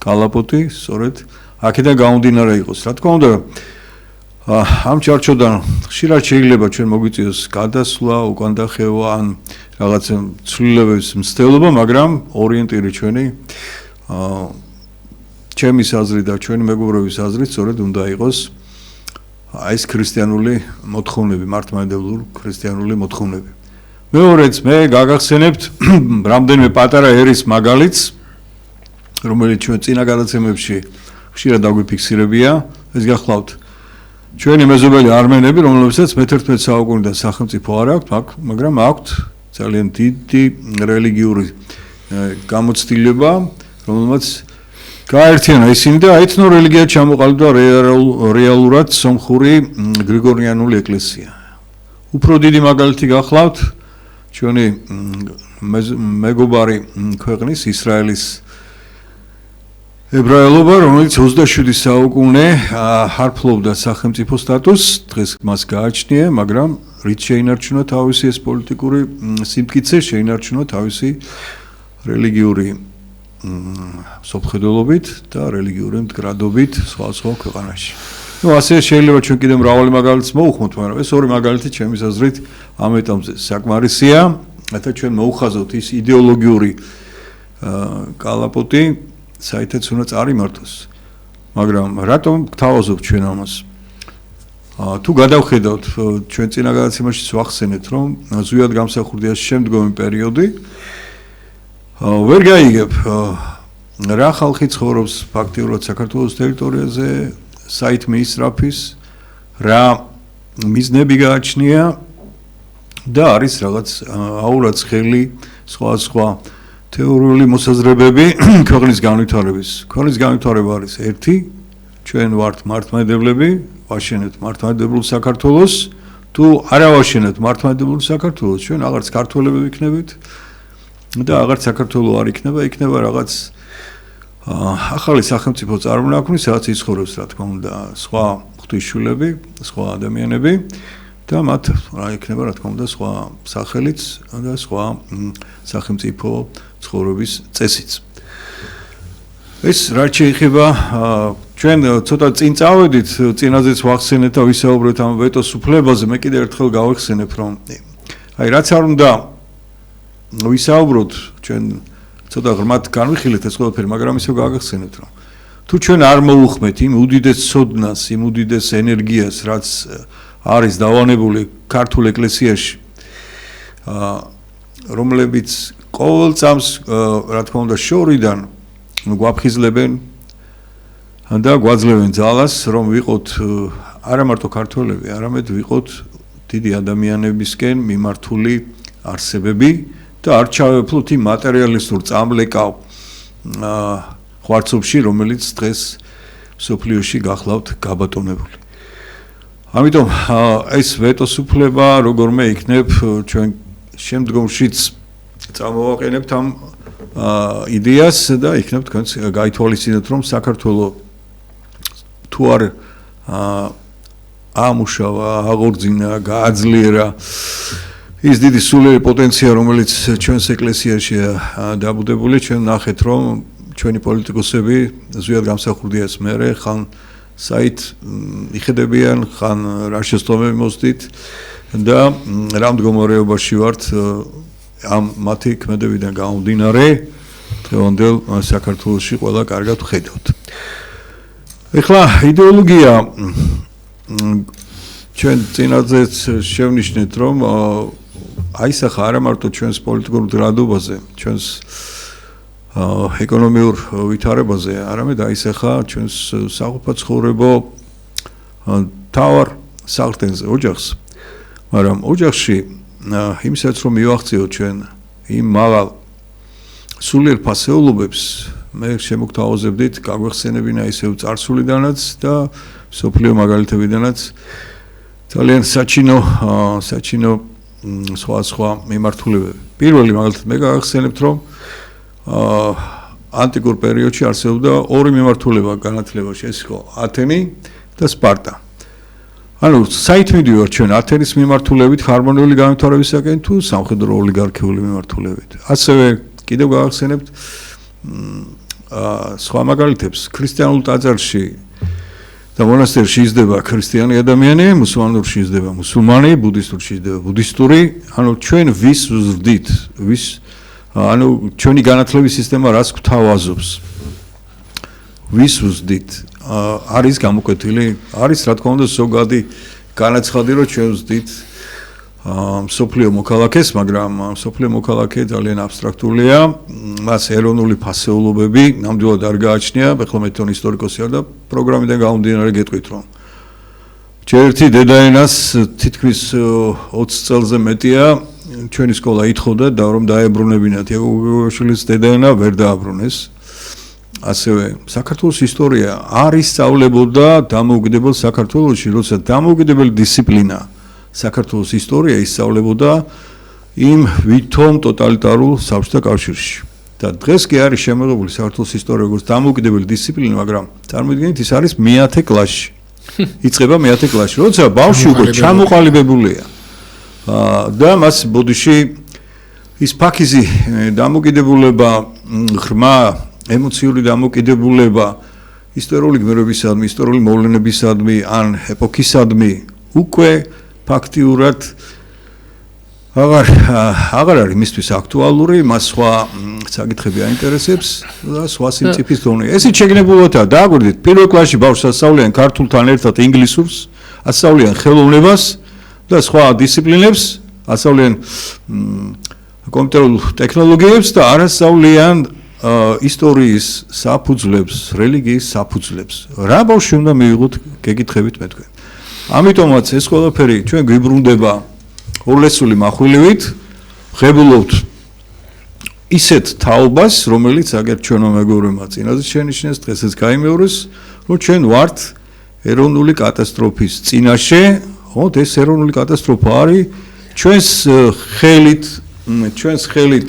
კალაპოტი სწორედ აქედან გამომდინარე იყოს. რა თქმა უნდა ამ ჩარჩოდან ხშირად შეიძლება ჩვენ მოგვიწიოს გადასვლა, უკან დახევა ან რაღაცა ცვლილებების მცდელობა, მაგრამ ორიენტირი ჩვენი ჩემი აზრით და ჩვენი მეგობრების აზრით სწორედ უნდა იყოს ეს ქრისტიანული მოთხოვნები, მართლმადიდებლური ქრისტიანული მოთხოვნები. მეორეც მე გაგახსენებთ რამდენიმე პატარა ერის მაგალითს, რომელიც ჩვენ წინა გადაცემებში ხშირად დაგვიფიქსირებია, ეს გახლავთ ჩვენი მეზობელი არმენები, რომლებსაც მე-11 საუკუნიდან სახელმწიფო არ აქვთ, მაგრამ აქვთ ძალიან დიდი რელიგიური გამოცდილება, რომელმაც გაერთიანა ისინი და ეთნორელიგიად ჩამოყალიბდა რეალურად სომხური გრიგორიანული ეკლესია. უფრო დიდი მაგალითი გახლავთ ჩვენი მეგობარი ქვეყნის ისრაელის ებრაელობა, რომელიც 27 საუკუნე ჰარფლობდა სახელმწიფო სტატუსს, დღეს მას გააჩნია, მაგრამ რით შეინარჩუნა თავისი ეს პოლიტიკური სიმტკიცე, შეინარჩუნა თავისი რელიგიური სოფხედელობით და რელიგიური მდგრადობით სხვა ქვეყანაში. ასე შეიძლება ჩვენ კიდევ მრავალი მაგალითს მოუხმოთ, მაგრამ ეს ორი მაგალითი ჩემის აზრით ამ ეტაპზე საკმარისია, რათა ჩვენ მოუხაზოთ ის იდეოლოგიური კალაპოტი, საერთოდ უნდა წარიმართოს. მაგრამ რატომ გთავაზობთ ჩვენ ამას? თუ გადავხედავთ ჩვენ წინა გადაცემაში ვახსენეთ, რომ ზუსტად გამსახურდია შემდგომი პერიოდი ვერ გაიგებ რა ხალხი ცხოვრობს ფაქტიურად საქართველოს ტერიტორიაზე, საით მიისწრაფის, რა მიზნები გააჩნია და არის რაღაც აურაც ხელი სხვა თეორიული მოსაზრებები ქვეყნის განვითარების. ქვეყნის განვითარება არის ერთი, ჩვენ ვართ მართლმადიდებლები, ვაშენებთ მართლმადიდებლურ საქართველოს, თუ არ ავაშენებთ მართლმადიდებლურ საქართველოს, ჩვენ აღარც ქართველები ვიქნებით და აღარც საქართველო არ იქნება რაღაც ახალი სახელმწიფო წარმონაქმნი, სადაც იცხოვრებს რა თქმა უნდა სხვა ღვთისმშობლები, სხვა ადამიანები და მათ იქნება რა თქმა უნდა სხვა სახელიც და სხვა სახელმწიფო ცხოვრების წესიც. ეს რაც შეეხება ჩვენ ცოტა წინ წავედით, წინაზეც ვახსენეთ და ვისაუბრეთ ამ ვეტოს უფლებაზე, მე კიდევ ერთხელ გავიხსენებ, რომ აი რაც არ უნდა ვისაუბროთ, ჩვენ ცოტა ღრმად განვიხილეთ ეს ყველაფერი, მაგრამ ისევ გავახსენეთ, რომ თუ ჩვენ არ მოუხმეთ იმ უდიდეს ცოდნას, იმ უდიდეს ენერგიას, რაც არის დავანებული ქართულ ეკლესიაში, რომლებიც ყოველ წამს, რა თქმა უნდა, შორიდან გვაფხიზლებენ და გვაძლევენ ძალას, რომ ვიყოთ არა მარტო ქართველები, არამედ ვიყოთ დიდი ადამიანებისკენ მიმართული არსებები და არ ჩავეფლოთ იმ მატერიალისტურ წამლეკავ ხვარცობში, რომელიც დღეს სოფლიოში გახლავთ გაბატონებული. ამიტომ ეს ვეტოს უფლება როგორმე იქნებ ჩვენ შემდგომშიც წამოვაყენებთ ამ იდეას და იქნებ თქვენს გაითვალისწინოთ რომ საქართველოს თუ არ ამუშავა, აღორძინა, გააძლიერა ის დიდი სულიერი პოტენცია რომელიც ჩვენს ეკლესიაშია დაბუდებული ჩვენ ნახეთ რომ ჩვენი პოლიტიკოსები ზუსტად გამსახურდია ეს მერე ხან საით იხედებიან ხან რა შეცდომები მოსდით და რა მდგომარეობაში ვართ ამ მათი ქმედებიდან გამომდინარე დღევანდელ საქართველოში ყველა კარგად ვხედავთ. ეხლა იდეოლოგია ჩვენ წინაზეც შევნიშნეთ რომ აისახა არა მარტო ჩვენს პოლიტიკურ დრადობაზე, ჩვენს ეკონომიურ ვითარებაზე, არამედ აისახა ჩვენს საყოფაცხოვრებო თავარ სახლთენზე, ოჯახს. მაგრამ ოჯახში იმისაც რომ მივახციოთ ჩვენ იმ მაღალ სულიერ ფასეულობებს მე შემოგთავაზებდით გაგვეხსენებინა ისევ წარსულიდანაც და სოფლიო მაგალითებიდანაც ძალიან საჩინო სხვა მიმართულებები. პირველი მაგალითად მე გავახსენებთ რომ ანტიკურ პერიოდში არსებობდა ორი მიმართულება განათლებაში, ეს იყო ათენი და სპარტა. ანუ საით მიდივართ ჩვენ ათენის მიმართულებით ჰარმონიული განვითარებისაკენ თუ სამხედრო ოლიგარქიული მიმართულებით. ასევე კიდევ გავახსენებთ სხვა მაგალითებს ქრისტიანულ ტაძარში და მონასტერში იზრდება ქრისტიანი ადამიანი, მუსულმანურში იზრდება მუსულმანი, ბუდისტურში იზრდება ბუდისტური, ანუ ჩვენ ვის ვზრდით, ანუ ჩვენი განათლების სისტემა რას გვთავაზობს. ვის ვზრდით? არის გამოკვეთილი, არის რა თქმა უნდა ზოგადი განაცხადი, რომ ჩვენ ვზრდით სოფლიო მოქალაქეს, მაგრამ სოფლიო მოქალაქე ძალიან აბსტრაქტულია, მას ეროვნული ფასეულობები ნამდვილად არ გააჩნია, ეხლა მე თვითონ ისტორიკოსი ვარ და პროგრამიდან გამომდინარე გეტყვით რომ ერთი დედაენას თითქმის 20 წელზე მეტია ჩვენი სკოლა ითხოვდა და რომ დაებრუნებინათ იაკობ დედაენა ვერ დააბრუნეს. ასევე საქართველოს ისტორია არ ისწავლებოდა დამოუკიდებელ საქართველოში, როცა დამოუკიდებელი დისციპლინა საქართველოს ისტორია ისწავლებოდა იმ ვითომ ტოტალიტარულ საბჭოთა კავშირში. და დღეს კი არის შემოღებული საქართველოს ისტორია როგორც დამოუკიდებელი დისციპლინა, მაგრამ წარმოიდგინეთ ის არის მე-10 კლასში. იწყება მე-10 კლასში, როცა ბავშვი უკვე ჩამოყალიბებულია. და მას ბოდიში ის ფაქიზი დამოუკიდებულება, ღრმა ემოციური დამოუკიდებულება ისტორიული გმირობისადმი, ისტორიული მოვლენებისადმი ან ეპოქისადმი უკვე ფაქტიურად აღარ არის მისთვის აქტუალური, მას სხვა საკითხები აინტერესებს და სხვა სიმწიფის დონე. ესიც შეგნებულობაა, დააგვირდით, პირველ კლასში ბავშვს ასწავლიან ქართულთან ერთად ინგლისურს, ასწავლიან ხელოვნებას და სხვა დისციპლინებს, ასწავლიან კომპიუტერულ ტექნოლოგიებს და არ ასწავლიან ისტორიის საფუძვლებს, რელიგიის საფუძვლებს. რა ბავშვი უნდა მივიღოთ, გეკითხებით მე თქვენ. ამიტომაც ეს ყველაფერი ჩვენ გვიბრუნდება ორლესული מחვილივით, ღებულობთ ისეთ თაობას, რომელიც აგერ ჩვენო მეგობრებმა წინაზე შენიშნეს, დღესაც გაიმეორეს, რომ ჩვენ ვართ ეროვნული კატასტროფის წინაშე, ხოთ ეს ეროვნული კატასტროფა არის ჩვენს ხელით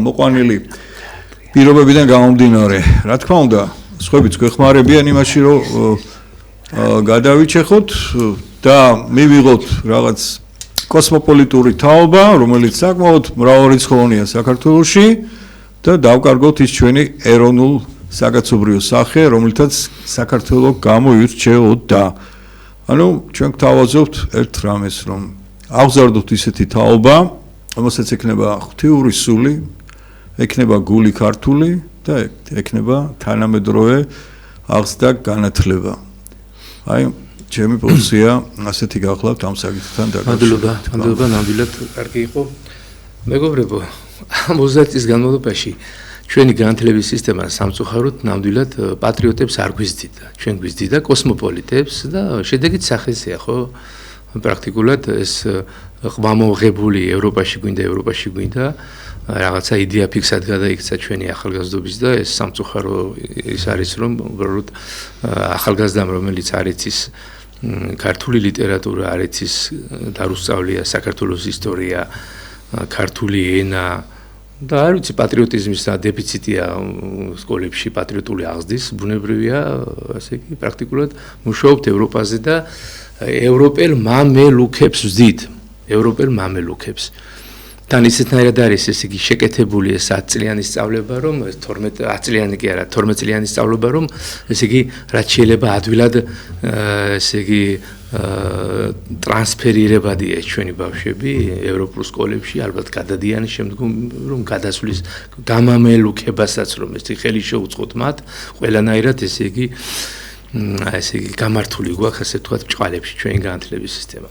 მოყვანილი პირობებიდან გამომდინარე. რა თქმა უნდა, სხვაებიც გვეხმარებიან იმაში, რომ გადავიჩეხოთ და მივიღოთ რაღაც კოსმოპოლიტური თაობა, რომელიც საკმაოდ მრავალრიცხოვანია საქართველოში და დავკარგოთ ის ჩვენი ეროვნულ საკაცობრიო სახე, რომელთაც საქართველო გამოირჩეოდა. ანუ ჩვენ გვთავაზობთ ერთ რამეს, რომ აღზარდოთ ისეთი თაობა, რომელსაც ექნება ღვთიური სული, ექნება გული ქართული და ექნება თანამედროვე აღზრდა განათლება. აი ჩემი პოზიცია ასეთი გახლავთ ამ საკითხთან დაკავშირებით. მადლობა, ნამდვილად კარგი იყო. მეგობრებო, 50 წლის განმავლობაში ჩვენი განათლების სისტემა სამწუხაროდ ნამდვილად პატრიოტებს არ გვიზდიდა. ჩვენ გვიზდიდა კოსმოპოლიტებს და შედეგიც სახესია, ხო? პრაქტიკულად ეს ყმამოღებული ევროპაში გვინდა რაღაცა იდეა ფიქსად გადაიქცა ჩვენი ახალგაზრდობის და ეს სამწუხარო ის არის რომ უბრალოდ ახალგაზრდამ რომელიც არ იცის ქართული ლიტერატურა არ იცის და რუსწავლია საქართველოს ისტორია ქართული ენა და არ ვიცი პატრიოტიზმის დეფიციტია სკოლებში პატრიოტული აღზრდის ბუნებრივია ასე იგი პრაქტიკულად მუშაობთ ევროპაზე და ევროპელ მამელუქებს ვზდით ევროპელ მამელუქებს თან ისეთნაირად არის ესე იგი შეკეთებული ეს 10 წლიანი სწავლება რომ 12 წლიანი კი არა 12 წლიანი სწავლება რომ ესე იგი რაც შეიძლება ადვილად ესე იგი ტრანსფერირებადია ჩვენი ბავშვები ევროპულ სკოლებში ალბათ გადადიან შემდგომ რომ გადასვლის გამამელუქებასაც რომ ეს ხელი შეუწყოთ მათ ყველანაირად ესე იგი გამართული გვაქვს ასე ვთქვათ ბჭყალებში ჩვენი განათლების სისტემა.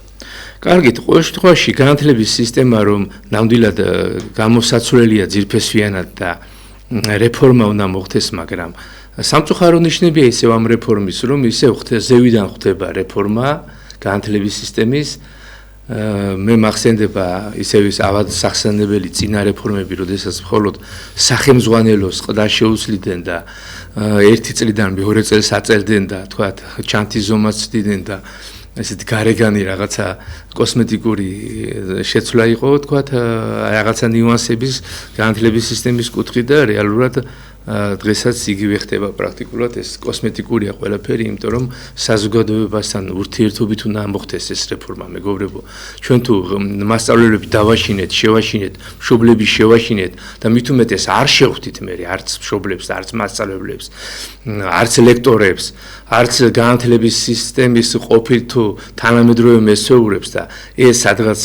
კარგით, ყოველ შემთხვევაში განათლების სისტემა რომ ნამდვილად გამოსაცვლელია ძირფესვიანად და რეფორმა უნდა მოხდეს, მაგრამ სამწუხარო ნიშნებია ისევ ამ რეფორმის, რომ ისევ ზევიდან ხდება რეფორმა განათლების სისტემის მე მახსენდება ისევ ის ავადსახსენებელი წინა რეფორმები, როდესაც მხოლოდ სახელმძღვანელოს ყდა შეუცლიდნენ და ერთი წლიდან მეორე წელს აწევდნენ და თქვათ ჩანთის ზომას ცდიდნენ და ესეთი გარეგანი რაღაცა კოსმეტიკური შეცვლა იყო, თქვათ რაღაცა ნიუანსების განათლების სისტემის კუთხით და რეალურად დღესაც იგივე ხდება პრაქტიკულად ეს კოსმეტიკურია ყველაფერი, იმიტომ რომ საზოგადოებასთან ურთიერთობით უნდა მოხდეს ეს რეფორმა, მეგობრებო. ჩვენ თუ მასწავლებლები დავაშინეთ, შევაშინეთ, მშობლები შევაშინეთ და მით უმეტეს არ შევხვდით მე არც მშობლებს, არც მასწავლებლებს, არც ლექტორებს, არც განათლების სისტემის ყოფილ თუ თანამედროვე მესვეურებს და ეს სადღაც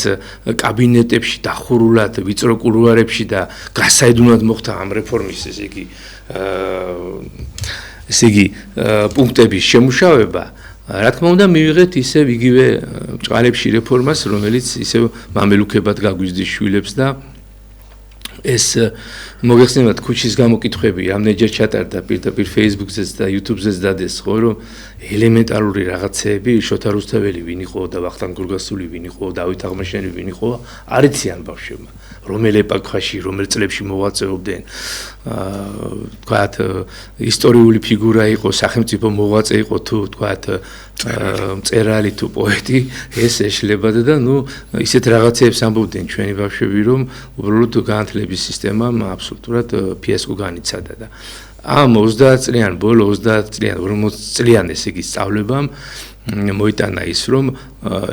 კაბინეტებში დახურულად, ვიწრო კულუარებში და გასაედუნად მოხდა ამ რეფორმის ესე იგი პუნქტების შემუშავება, რა თქმა უნდა მივიღეთ ისევ იგივე ბჭყალებში რეფორმას, რომელიც ისევ მამელუქებად გაგვიზრდის შვილებს და ეს მოგეხსენებათ ქუჩის გამოკითხვები რამდენჯერ ჩატარდა პირდაპირ Facebook-ზეც და YouTube-ზეც დადეს ხო რომ ელემენტარული რაღაცეები შოთა რუსთაველი ვინ იყო და ვახტანგ გურგასული ვინ იყო დავით აღმაშენელი ვინ იყო არ იციან ბავშვებმა რომელ ეპოქაში რომელ წლებში მოღვაწეობდნენ თქვათ ისტორიული ფიგურა იყო სახელმწიფო მოღვაწე იყო თუ თქვათ მწერალი თუ პოეტი ეს ეშლებოდა და ნუ ისეთ რაღაცეებს ამბობდნენ ჩვენი ბავშვები რომ უბრალოდ განათლების სისტემამ აბსოლუტურად ფიასკო განიცადა და ამ 30 წლიან ბოლო 30 წლიან 40 წლიან ესე იგი სწავლებამ მოიტანა ის რომ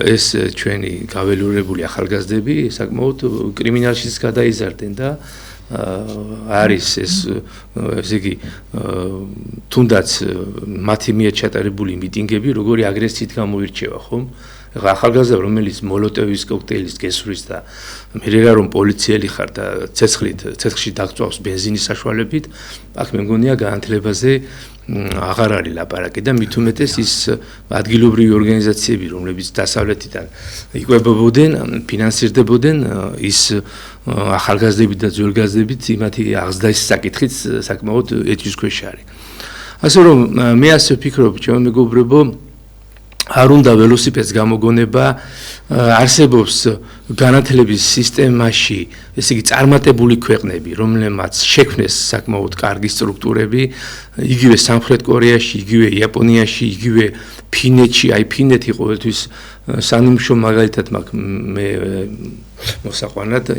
ეს ჩვენი გაველურებული ახალგაზრდები საკმაოდ კრიმინალშიც გადაიზარდნენ და არის ეს ესე იგი თუნდაც მათი მიერ ჩატარებული მიტინგები როგორი აგრესიით გამოირჩევა ხომ ახლა ახალგაზრდა რომელიც მოლოტოვის კოქტეილის გესვრის და მე რომ პოლიციელი ხარ და ცეცხლში დაგწვავს ბენზინის საშუალებით აქ მე მგონია განათლებაზე აღარ არის ლაპარაკი და მით უმეტეს ის ადგილობრივი ორგანიზაციები რომლებიც დასავლეთიდან იკვებებოდნენ ფინანსირდებოდნენ ის ახალგაზრდებით და ძველგაზრდებით იმათი აღზრდის საკითხით საკმაოდ ეჭვის ქვეშ არის ასე რომ მე ასე ვფიქრობ ჩემო მეგობრებო არ უნდა ველოსიპედს გამოგონება არსებობს განათლების სისტემაში ესე იგი წარმატებული ქვეყნები რომლებმაც შექმნეს საკმაოდ კარგი სტრუქტურები იგივე სამხრეთ კორეაში იგივე იაპონიაში იგივე ფინეთში აი ფინეთი ყოველთვის სანიმშო მაგალითად მე მოსაყვანად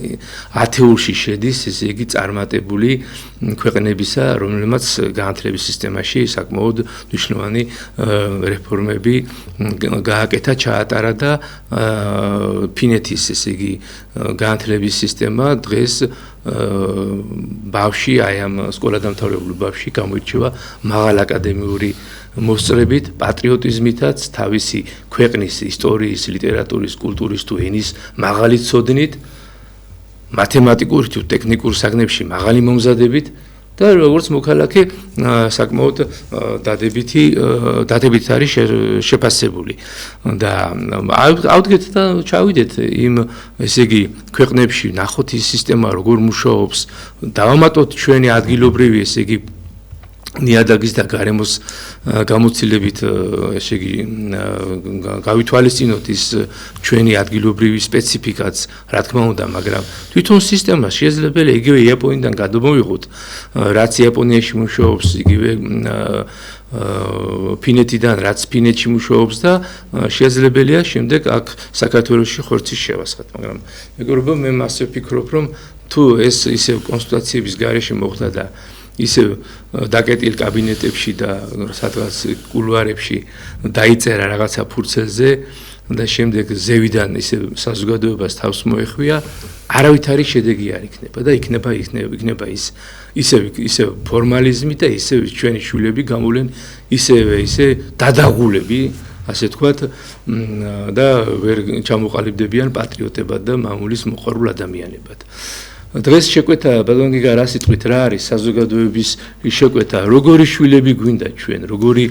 ათეულში შედის ესე იგი წარმატებული ქვეყნებისა რომლებმაც განათლების სისტემაში საკმაოდ მნიშვნელოვანი რეფორმები გააკეთა ჩაატარა და ფინეთის ესე იგი განათლების სისტემა დღეს ბავშვი აი ამ სკოლადამთავრებულ ბავშვი გამოირჩევა მაღალ აკადემიური მოსწრებით, პატრიოტიზმითაც, თავისი ქვეყნის ისტორიის, ლიტერატურის, კულტურის თუ ენის მაღალი ცოდნით, მათემატიკურ თუ ტექნიკურ საგნებში მაღალი მომზადებით და როგორც მოქალაქე საკმაოდ დადებით არის შეფასებული და ავდგეთ და ჩავიდეთ იმ ესე იგი ქვეყნებში ნახოთ ის სისტემა როგორ მუშაობს, დავამატოთ ჩვენი ადგილობრივი ესე იგი ნიადაგის და გარემოს გამოცდილებით ესე იგი გავითვალისწინოთ ის ჩვენი ადგილობრივი სპეციფიკაც რა თქმა უნდა მაგრამ თვითონ სისტემა შესაძლებელია იგივე იაპონიიდან გადმოვიღოთ რაც იაპონიაში მუშაობს იგივე ფინეთიდან რაც ფინეთში მუშაობს და შესაძლებელია შემდეგ აქ საქართველოში ხორცის შევასხათ მაგრამ მეგობრებო მე მასე ვფიქრობ რომ თუ ეს ისე კონსულტაციების გარეშე მოხდა და ისე დაკეტილ კაბინეტებში და სადღაც კულუარებში დაიწერა რაღაცა ფურცელზე და შემდეგ ზევიდან ისე საზოგადოებას თავს მოეხვია არავითარი შედეგი არ იქნება და იქნება ისე ფორმალიზმი და ისე ჩვენი შვილები გამოვლენ ისე დადაღულები ასე თქვათ და ვერ ჩამოყალიბდებიან პატრიოტებად და მამულის მოყვარულ ადამიანებად დღეს შეკვეთა ბატონგიგა რა სიტყვით რა არის საზოგადოების შეკვეთა როგორი შვილები გვინდა ჩვენ როგორი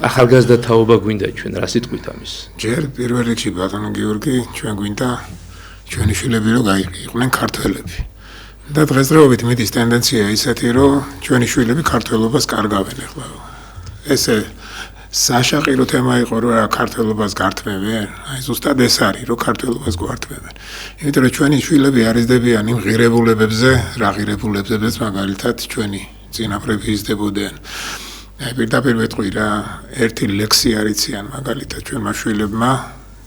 ახალგაზრდა თაობა გვინდა ჩვენ რა სიტყვით ამის ჯერ პირველ რიგში ბატონო გიორგი ჩვენ გვინდა ჩვენი შვილები რომ იყვნენ ქართველები და დღესდღეობით მიდის ტენდენცია ისეთი რომ ჩვენი შვილები ქართველობას კარგავენ ახლა ესე საშაყირო თემა იყო რომ ქართველობას გართმევენ აი ზუსტად ეს არის რომ ქართველობას გვართმევენ იმიტომ რომ ჩვენი შვილები არიზდებიან იმ ღირებულებებზე რა ღირებულებზეც მაგალითად ჩვენი წინაპრები იზრდებოდნენ აი პირდაპირ ვეთყვი რა ერთი ლექსი არიციან მაგალითად ჩვენმა შვილებმა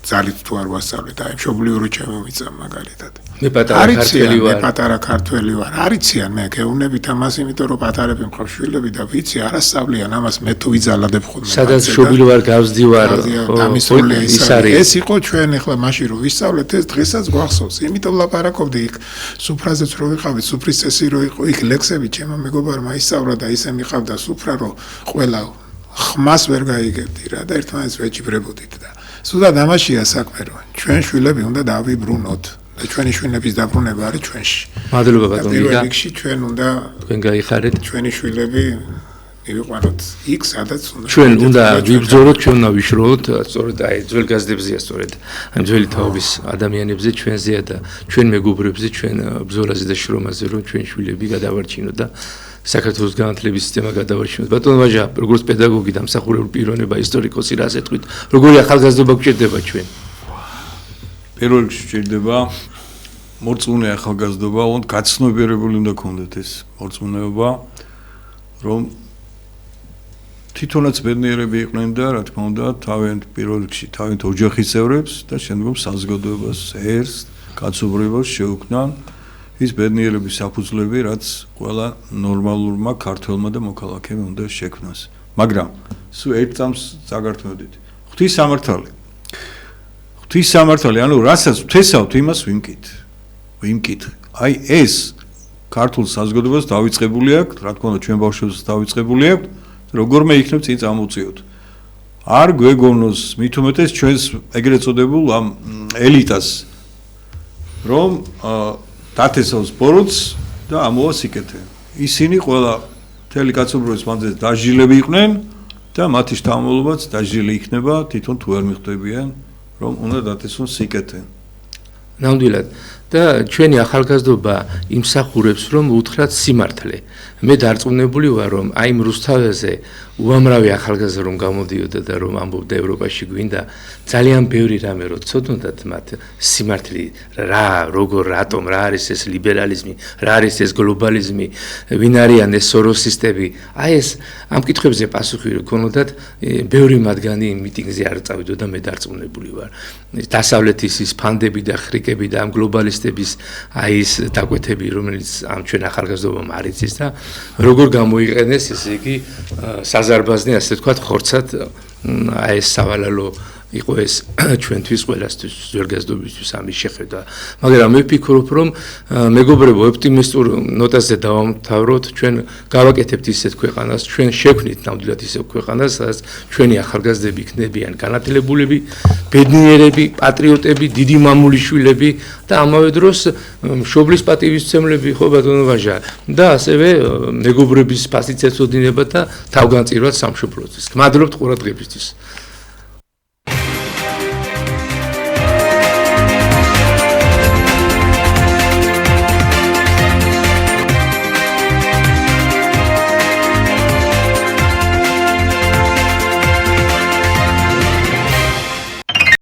ძალით თუ არ ვასწავლეთ აი მშობლიური ჩემომიწა მაგალითად მე პატარა ქართველი ვარ არიციან მე გეუბნებით ამას იმიტომ რომ პატარები მყავს შვილები და ვიცი არასწავლიან ამას მე თუ ვიძალადებ ხოლმე სადაც მშობლი ვარ გავსდივარ ეს იყო ჩვენ ახლა მაშინ რომ ვისწავლეთ ეს დღესაც გვახსოვს იმიტომ ლაპარაკობდი იქ სუფრაზეც რო ვიყავით სუფრის წესი რო იყო იქ ლექსები ჩემო მეგობარმა ისწავლა და ისე მიყავდა სუფრა რომ ყველა ხმას ვერ გაიგებდი რა და ერთმანეთს ვეჭიბრებოდით და სულად ამაშია საქმე რომ ჩვენ შვილები უნდა დავიბრუნოთ და ჩვენი შვილების დაბრუნება არის ჩვენში. მადლობა ბატონო. პირველ რიგში ჩვენ უნდა თქვენ გაიხარეთ ჩვენი შვილები მივიყვანოთ იქ სადაც უნდა. ჩვენ უნდა ვიბრძოლოთ, ჩვენ უნდა ვიშროთ, სწორედ აი ძველ გაზდებზეა სწორედ. აი ძველი თაობის ადამიანებზე ჩვენზეა და ჩვენ მეგობრებზე ჩვენ ბრძოლაზე და შრომაზე რომ ჩვენ შვილები გადავარჩინოთ და საქართველოს განათლების სისტემა გადავარჩინოთ. ბატონო ვაჟა, როგორც პედაგოგი და მსახურებული პიროვნება, ისტორიკოსი რა ზეთქვით, როგორი ახალგაზრდობა გჭირდება ჩვენ? პირველ რიგში გჭირდება მორწმუნე ახალგაზრდობა, უნდა გაცნობიერებული უნდა გქონდეთ ეს მორწმუნეობა, რომ თვითონაც ბედნიერები იყვნენ და რა თქმა უნდა, თავიანთ პირველ რიგში თავიანთ ოჯახის წევრებს და შემდგომ საზოგადოებას ერს, კაცობრიობას შეუქმნან ის ბედნიერების საფუძვლები, რაც ყველა ნორმალურმა ქართველმა და მოქალაქემ უნდა შექმნას. მაგრამ სულ ერთ წამს წაგართმევდით. ღვთისმსამართალი, ანუ რასაც ვთესავთ, იმას ვიმკით. აი ეს ქართულ საზოგადოებას დავიწყებული აქვს, რა თქმა უნდა, ჩვენ ბავშვებს დავიწყებული აქვს, როგორმე იქნებ წინ წამოვწიოთ. არ გვეგონოს მით უმეტეს ჩვენს ეგრეთ წოდებულ ამ ელიტას, რომ დათესავს ბოროტს და ამოვა სიკეთე. ისინი ყველა მთელი კაცობრიობის მანძილზე დაჟილები იყვნენ და მათი შთამომავლობაც დაჟილი იქნება, თვითონ თუ არ მიხვდებიან, რომ უნდა დათესონ სიკეთე. ნამდვილად და ჩვენი ახალგაზრდობა იმსახურებს, რომ უთხრათ სიმართლე. მე დარწმუნებული ვარ, რომ აი იმ რუსთავაზე უამრავი ახალგაზრდა რომ გამოდიოდა და რომ ამბობდა ევროპაში გვინდა ძალიან ბევრი რამე რო ცოდნოდათ მათ სიმართლე რა როგორ რატომ რა არის ეს ლიბერალიზმი რა არის ეს გლობალიზმი ვინ არიან ეს სოროსისტები აი ეს ამ კითხვებზე პასუხი რო ქონოდათ ბევრი მათგანი მიტინგზე არ წავიდოდა მე დარწმუნებული ვარ დასავლეთის ის ფანდები და ხრიკები და ამ გლობალისტების აი ეს დაკვეთები რომელიც ამ ჩვენ ახალგაზრდობამ არ იცის და როგორ გამოიყენეს ესე იგი საზარბაზნე ასე თქვა ხორცად აი ეს სავალალო იყო ეს ჩვენთვის ყველასთვის ზვერგაზრდობისთვის ამის შეხედვა მაგრამ მე ვფიქრობ რომ მეგობრებო ოპტიმისტურ ნოტაზე დავამთავროთ ჩვენ გავაკეთებთ ისეთ ქვეყანას ჩვენ შევქმნით ნამდვილად ისეთ ქვეყანას სადაც ჩვენი ახალგაზრდები იქნებიან განათლებულები ბედნიერები პატრიოტები დიდი მამულიშვილები და ამავე დროს მშობლის პატივისცემლები ხო ბატონო ვაჟა და ასევე მეგობრების ფასიც ეწოდინება და თავგანწირვად სამშობლოთვის გმადლობთ ყურადღებისთვის